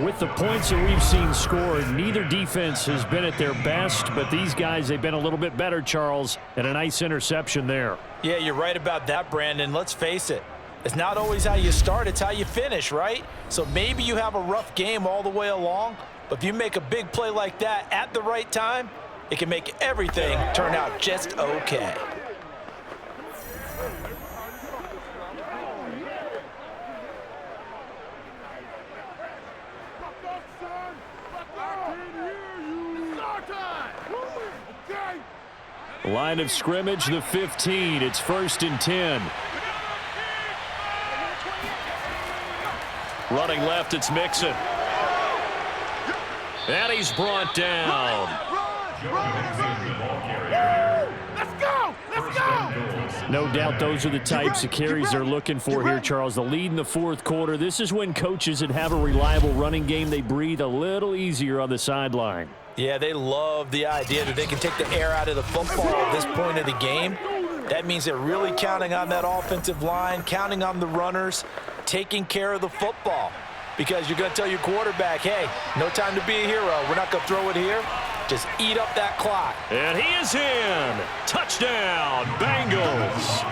With the points that we've seen scored, neither defense has been at their best, but these guys, they've been a little bit better, Charles, and a nice interception there. Yeah, you're right about that, Brandon. Let's face it. It's not always how you start, it's how you finish, right? So maybe you have a rough game all the way along, but if you make a big play like that at the right time, it can make everything turn out just okay. Line of scrimmage, the 15. It's 1st and 10. Running left, it's Mixon. And he's brought down. Let's go! Let's go! No doubt those are the types of carries they're looking for here, Charles. The lead in the 4th quarter. This is when coaches that have a reliable running game, they breathe a little easier on the sideline. Yeah, they love the idea that they can take the air out of the football at this point of the game. That means they're really counting on that offensive line, counting on the runners, taking care of the football. Because you're going to tell your quarterback, hey, no time to be a hero. We're not going to throw it here. Just eat up that clock. And he is in. Touchdown, Bengals.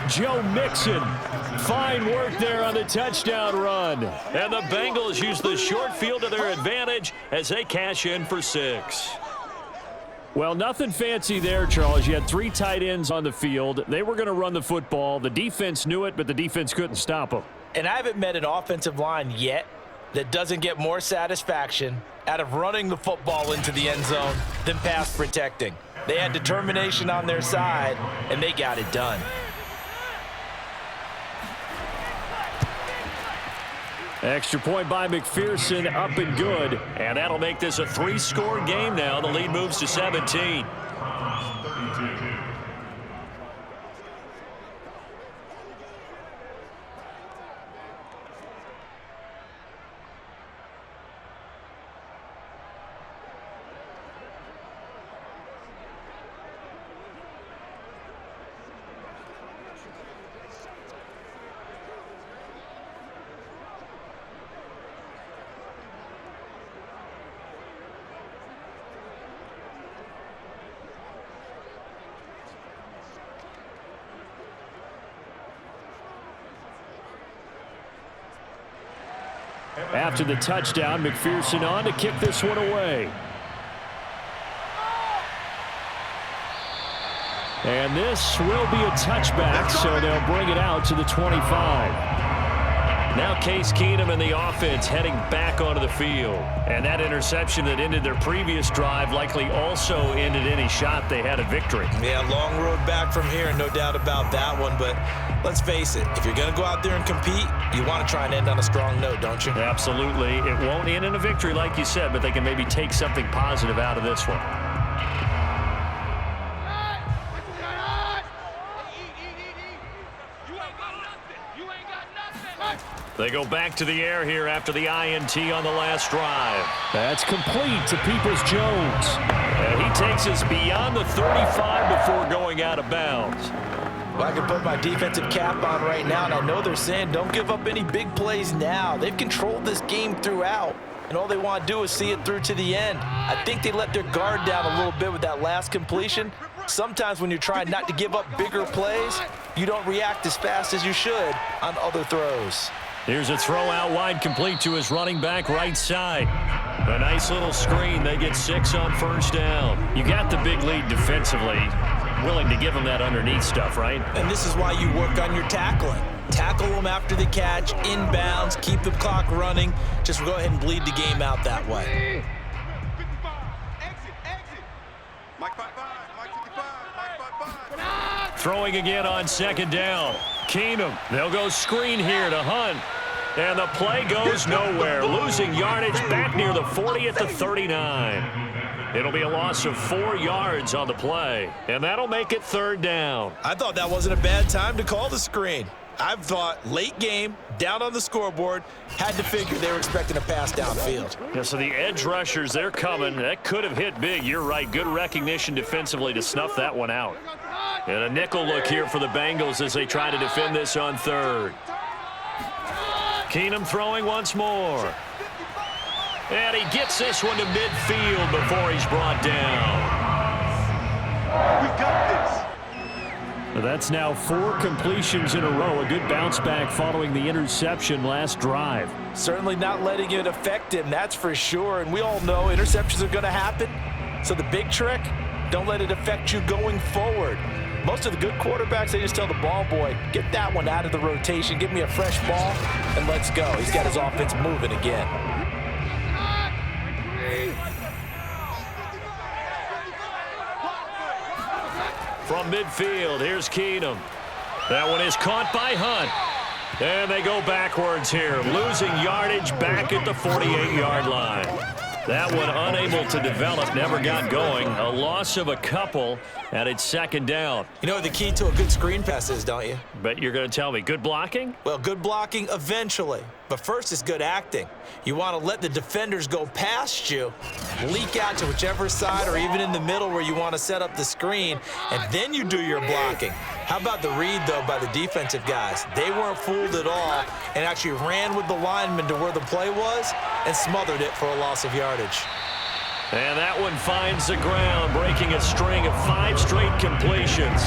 Joe Mixon. Fine work there on the touchdown run. And the Bengals use the short field to their advantage as they cash in for 6. Well, nothing fancy there, Charles. You had 3 tight ends on the field. They were going to run the football. The defense knew it, but the defense couldn't stop them. And I haven't met an offensive line yet that doesn't get more satisfaction out of running the football into the end zone than pass protecting. They had determination on their side, and they got it done. Extra point by McPherson, up and good. And that'll make this a 3-score game now. The lead moves to 17. After the touchdown, McPherson on to kick this one away. And this will be a touchback, so they'll bring it out to the 25. Now Case Keenum and the offense heading back onto the field. And that interception that ended their previous drive likely also ended any shot they had at victory. Yeah, long road back from here, no doubt about that one. But let's face it, if you're going to go out there and compete, you want to try and end on a strong note, don't you? Absolutely. It won't end in a victory like you said, but they can maybe take something positive out of this one. They go back to the air here after the INT on the last drive. That's complete to Peoples-Jones. And he takes us beyond the 35 before going out of bounds. Well, I can put my defensive cap on right now, and I know they're saying don't give up any big plays now. They've controlled this game throughout, and all they want to do is see it through to the end. I think they let their guard down a little bit with that last completion. Sometimes when you're trying not to give up bigger plays, you don't react as fast as you should on other throws. Here's a throw out wide, complete to his running back right side. A nice little screen. They get 6 on first down. You got the big lead defensively. Willing to give them that underneath stuff, right? And this is why you work on your tackling. Tackle them after the catch, inbounds, keep the clock running. Just go ahead and bleed the game out that way. Throwing again on second down. Keenum. They'll go screen here to Hunt. And the play goes nowhere. Losing yardage back near the 40 at the 39. It'll be a loss of 4 yards on the play. And that'll make it third down. I thought that wasn't a bad time to call the screen. I thought late game, down on the scoreboard, had to figure they were expecting a pass downfield. Yeah, so the edge rushers, they're coming. That could have hit big. You're right. Good recognition defensively to snuff that one out. And a nickel look here for the Bengals as they try to defend this on third. Keenum throwing once more. And he gets this one to midfield before he's brought down. We got this. That's now 4 completions in a row. A good bounce back following the interception last drive. Certainly not letting it affect him, that's for sure. And we all know interceptions are going to happen. So the big trick, don't let it affect you going forward. Most of the good quarterbacks, they just tell the ball boy, get that one out of the rotation, give me a fresh ball, and let's go. He's got his offense moving again. From midfield, here's Keenum. That one is caught by Hunt. And they go backwards here, losing yardage back at the 48-yard line. That one unable to develop, never got going. A loss of a couple, and it's second down. You know what the key to a good screen pass is, don't you? But you're going to tell me, good blocking? Well, good blocking eventually. But first is good acting. You want to let the defenders go past you, leak out to whichever side or even in the middle where you want to set up the screen, and then you do your blocking. How about the read, though, by the defensive guys? They weren't fooled at all and actually ran with the lineman to where the play was and smothered it for a loss of yardage. And that one finds the ground, breaking a string of 5 straight completions.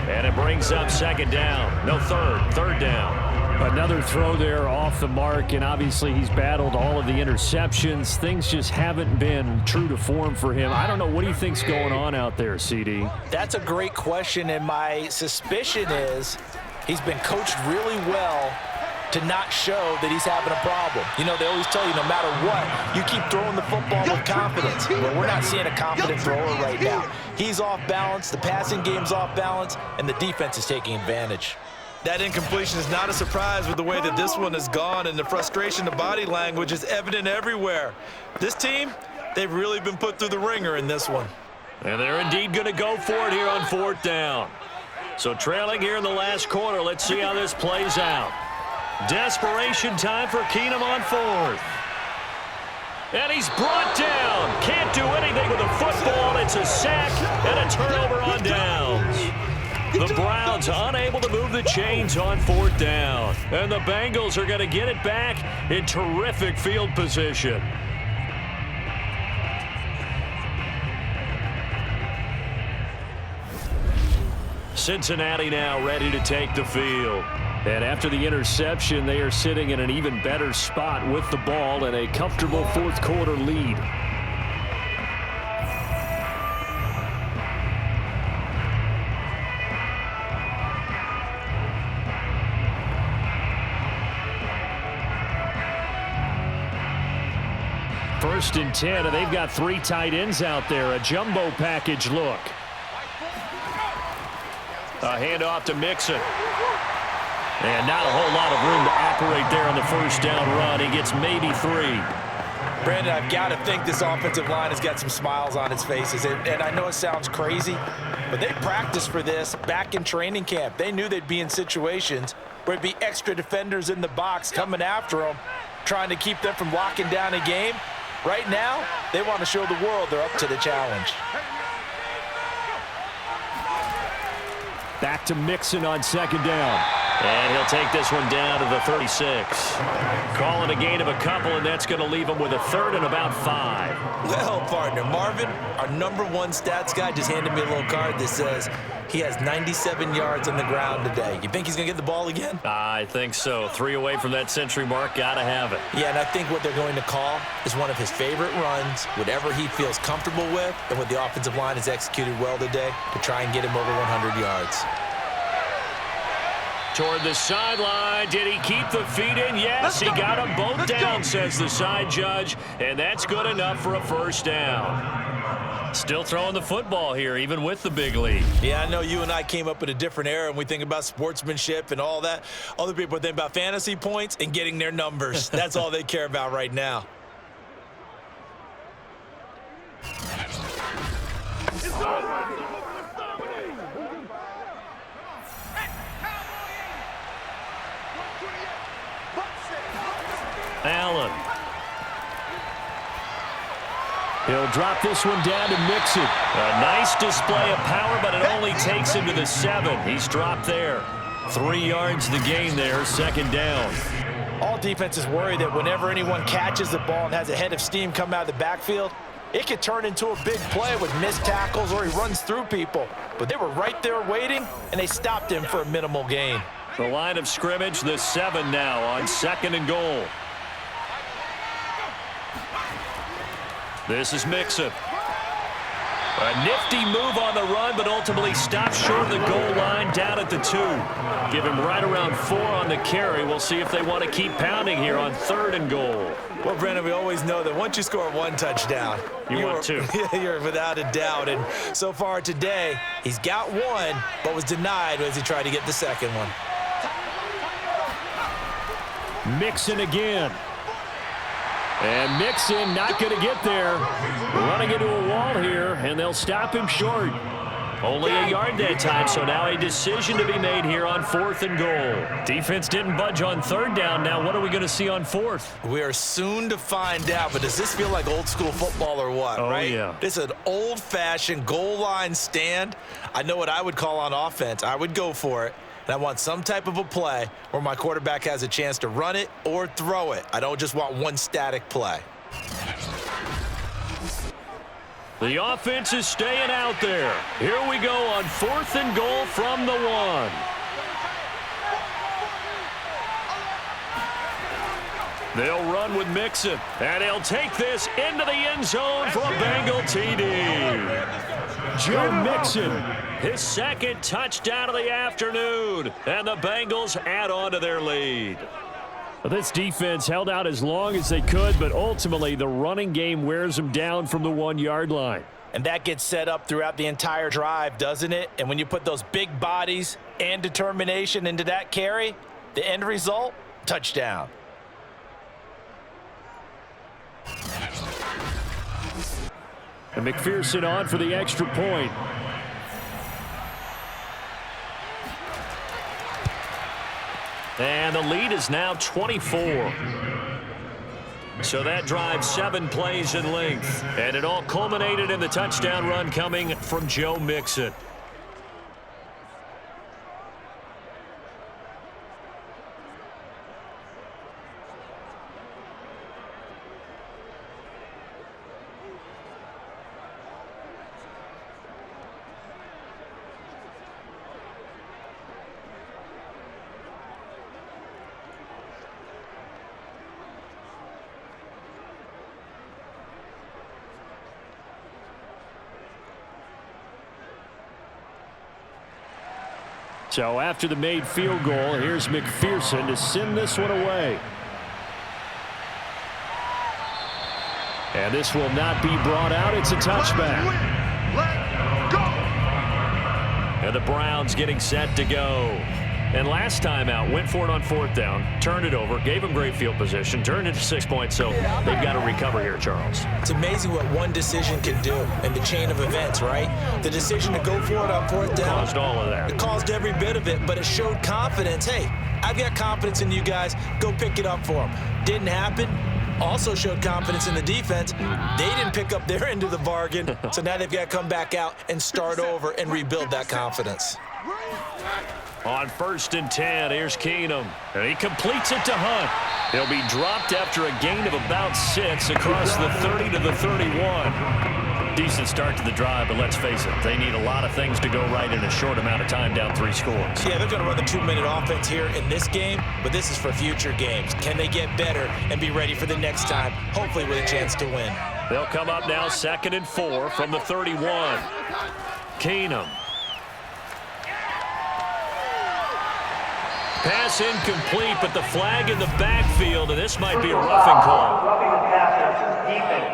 And it brings up second down. No, third down. Another throw there off the mark, and obviously he's battled all of the interceptions. Things just haven't been true to form for him. I don't know. What do you think's going on out there, CD? That's a great question, and my suspicion is he's been coached really well to not show that he's having a problem. You know, they always tell you no matter what, you keep throwing the football with confidence. Well, we're not seeing a confident thrower right now. He's off balance, the passing game's off balance, and the defense is taking advantage. That incompletion is not a surprise with the way that this one has gone, and the frustration, the body language is evident everywhere. This team, they've really been put through the ringer in this one. And they're indeed going to go for it here on 4th down. So trailing here in the last quarter, let's see how this plays out. Desperation time for Keenum on 4th. And he's brought down. Can't do anything with the football. It's a sack and a turnover on downs. The Browns unable to move the chains on 4th down. And the Bengals are going to get it back in terrific field position. Cincinnati now ready to take the field. And after the interception, they are sitting in an even better spot with the ball and a comfortable 4th quarter lead. First and 10, and they've got 3 tight ends out there. A jumbo package look. A handoff to Mixon. And not a whole lot of room to operate there on the first down run. He gets maybe 3. Brandon, I've got to think this offensive line has got some smiles on its faces. And I know it sounds crazy, but they practiced for this back in training camp. They knew they'd be in situations where it'd be extra defenders in the box coming after them, trying to keep them from locking down a game. Right now, they want to show the world they're up to the challenge. Back to Mixon on 2nd down. And he'll take this one down to the 36. Calling a gain of a couple, and that's going to leave him with a 3rd and about 5. Well, partner, Marvin, our #1 stats guy, just handed me a little card that says he has 97 yards on the ground today. You think he's going to get the ball again? I think so. 3 away from that century mark. Got to have it. Yeah, and I think what they're going to call is one of his favorite runs, whatever he feels comfortable with, and what the offensive line has executed well today to try and get him over 100 yards. Toward the sideline. Did he keep the feet in? Yes, he got them both down, says the side judge, and that's good enough for a 1st down. Still throwing the football here, even with the big lead. Yeah, I know you and I came up in a different era, and we think about sportsmanship and all that. Other people think about fantasy points and getting their numbers. That's all they care about right now. Allen. He'll drop this one down to Mixon. A nice display of power, but it only takes him to the 7. He's dropped there. 3 yards the gain there, 2nd down. All defenses worry that whenever anyone catches the ball and has a head of steam come out of the backfield, it could turn into a big play with missed tackles or he runs through people. But they were right there waiting, and they stopped him for a minimal gain. The line of scrimmage, the 7 now on 2nd and goal. This is Mixon. A nifty move on the run, but ultimately stops short of the goal line down at the 2. Give him right around 4 on the carry. We'll see if they want to keep pounding here on 3rd and goal. Well, Brandon, we always know that once you score 1 touchdown, want 2. You're without a doubt. And so far today, he's got 1, but was denied as he tried to get the 2nd one. Mixon again. And Mixon not going to get there. Running into a wall here, and they'll stop him short. Only a yard that time, so now a decision to be made here on 4th and goal. Defense didn't budge on 3rd down. Now what are we going to see on 4th? We are soon to find out, but does this feel like old school football or what, right? Yeah. This is an old-fashioned goal line stand. I know what I would call on offense. I would go for it. And I want some type of a play where my quarterback has a chance to run it or throw it. I don't just want one static play. The offense is staying out there. Here we go on 4th and goal from the 1. They'll run with Mixon, and he'll take this into the end zone for a Bengal TD. Joe Mixon, his 2nd touchdown of the afternoon, and the Bengals add on to their lead. Well, this defense held out as long as they could, but ultimately the running game wears them down from the 1-yard line. And that gets set up throughout the entire drive, doesn't it? And when you put those big bodies and determination into that carry, the end result, touchdown. And McPherson on for the extra point. And the lead is now 24. So that drive 7 plays in length. And it all culminated in the touchdown run coming from Joe Mixon. So after the made field goal, here's McPherson to send this one away. And this will not be brought out. It's a touchback. Let's go. And the Browns getting set to go. And last time out, went for it on 4th down, turned it over, gave them great field position, turned it to 6 points, so they've got to recover here, Charles. It's amazing what one decision can do in the chain of events, right? The decision to go for it on 4th down. Caused all of that. It caused every bit of it, but it showed confidence. Hey, I've got confidence in you guys. Go pick it up for them. Didn't happen. Also showed confidence in the defense. They didn't pick up their end of the bargain, so now they've got to come back out and start over and rebuild that confidence. On 1st and 10, here's Keenum. And he completes it to Hunt. He'll be dropped after a gain of about 6 across the 30 to the 31. Decent start to the drive, but let's face it, they need a lot of things to go right in a short amount of time, down 3 scores. Yeah, they're going to run the 2-minute offense here in this game, but this is for future games. Can they get better and be ready for the next time, hopefully with a chance to win? They'll come up now 2nd and 4 from the 31. Keenum. Pass incomplete, but the flag in the backfield, and this might be a roughing call. Roughing the passer, defense.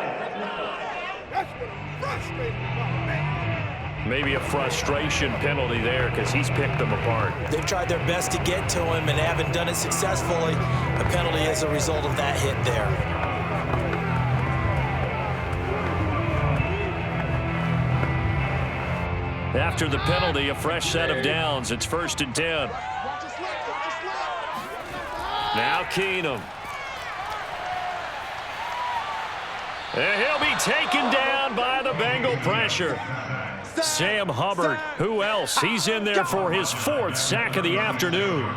Maybe a frustration penalty there because he's picked them apart. They've tried their best to get to him and haven't done it successfully. A penalty as a result of that hit there. After the penalty, a fresh set of downs. It's 1st and 10. Now Keenum. And he'll be taken down by the Bengal pressure. Sam Hubbard, who else? He's in there for his 4th sack of the afternoon.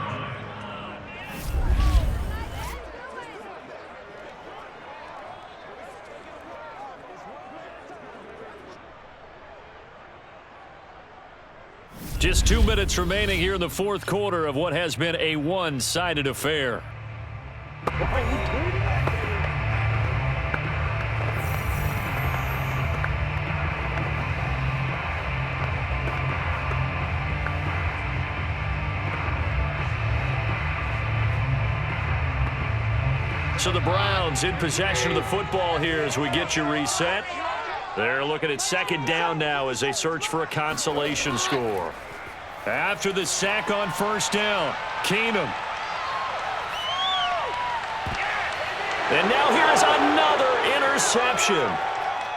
Just 2 minutes remaining here in the 4th quarter of what has been a one-sided affair. So the Browns in possession of the football here as we get you reset. They're looking at 2nd down now as they search for a consolation score. After the sack on 1st down, Keenum. And now here's another interception.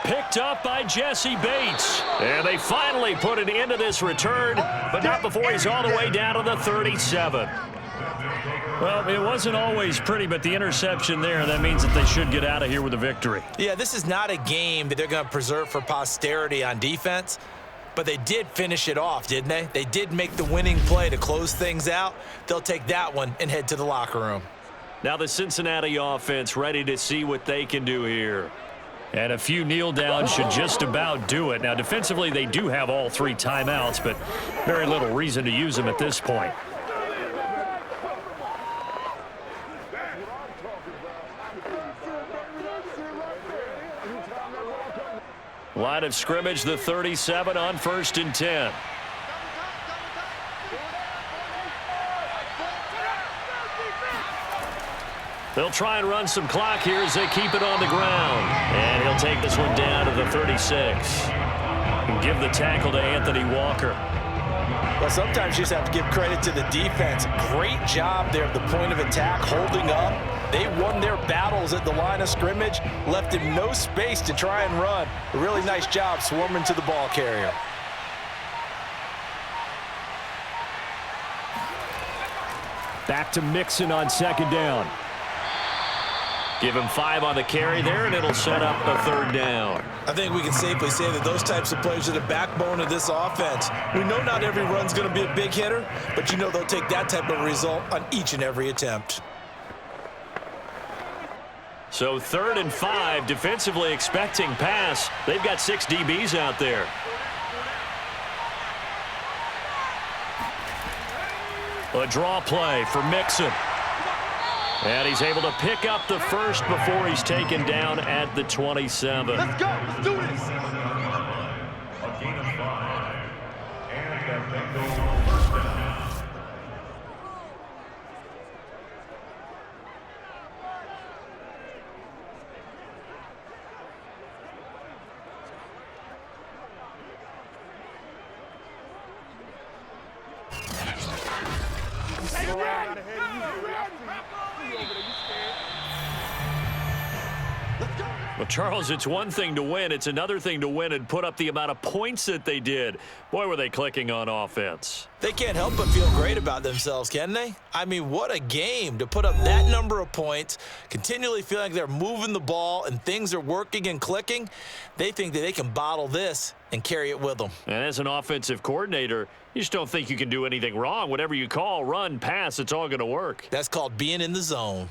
Picked up by Jesse Bates. And they finally put an end to this return, but not before he's all the way down to the 37. Well, it wasn't always pretty, but the interception there, that means that they should get out of here with a victory. Yeah, this is not a game that they're going to preserve for posterity on defense, but they did finish it off, didn't they? They did make the winning play to close things out. They'll take that one and head to the locker room. Now the Cincinnati offense ready to see what they can do here. And a few kneel downs should just about do it. Now defensively, they do have all 3 timeouts, but very little reason to use them at this point. Line of scrimmage, the 37 on 1st and 10. They'll try and run some clock here as they keep it on the ground. And he'll take this one down to the 36. And give the tackle to Anthony Walker. Well, sometimes you just have to give credit to the defense. Great job there at the point of attack, holding up. They won their battles at the line of scrimmage, left him no space to try and run. A really nice job swarming to the ball carrier. Back to Mixon on second down. Give him 5 on the carry there, and it'll set up a third down. I think we can safely say that those types of plays are the backbone of this offense. We know not every run's going to be a big hitter, but you know they'll take that type of result on each and every attempt. So 3rd and 5, defensively expecting pass. They've got 6 DBs out there. A draw play for Mixon. And he's able to pick up the first before he's taken down at the 27. Let's go. Let's do this. A gain of 5. And the Bengals first down. Well, Charles, it's one thing to win. It's another thing to win and put up the amount of points that they did. Boy, were they clicking on offense. They can't help but feel great about themselves, can they? I mean, what a game to put up that number of points, continually feeling like they're moving the ball and things are working and clicking. They think that they can bottle this and carry it with them. And as an offensive coordinator, you just don't think you can do anything wrong. Whatever you call, run, pass, it's all going to work. That's called being in the zone.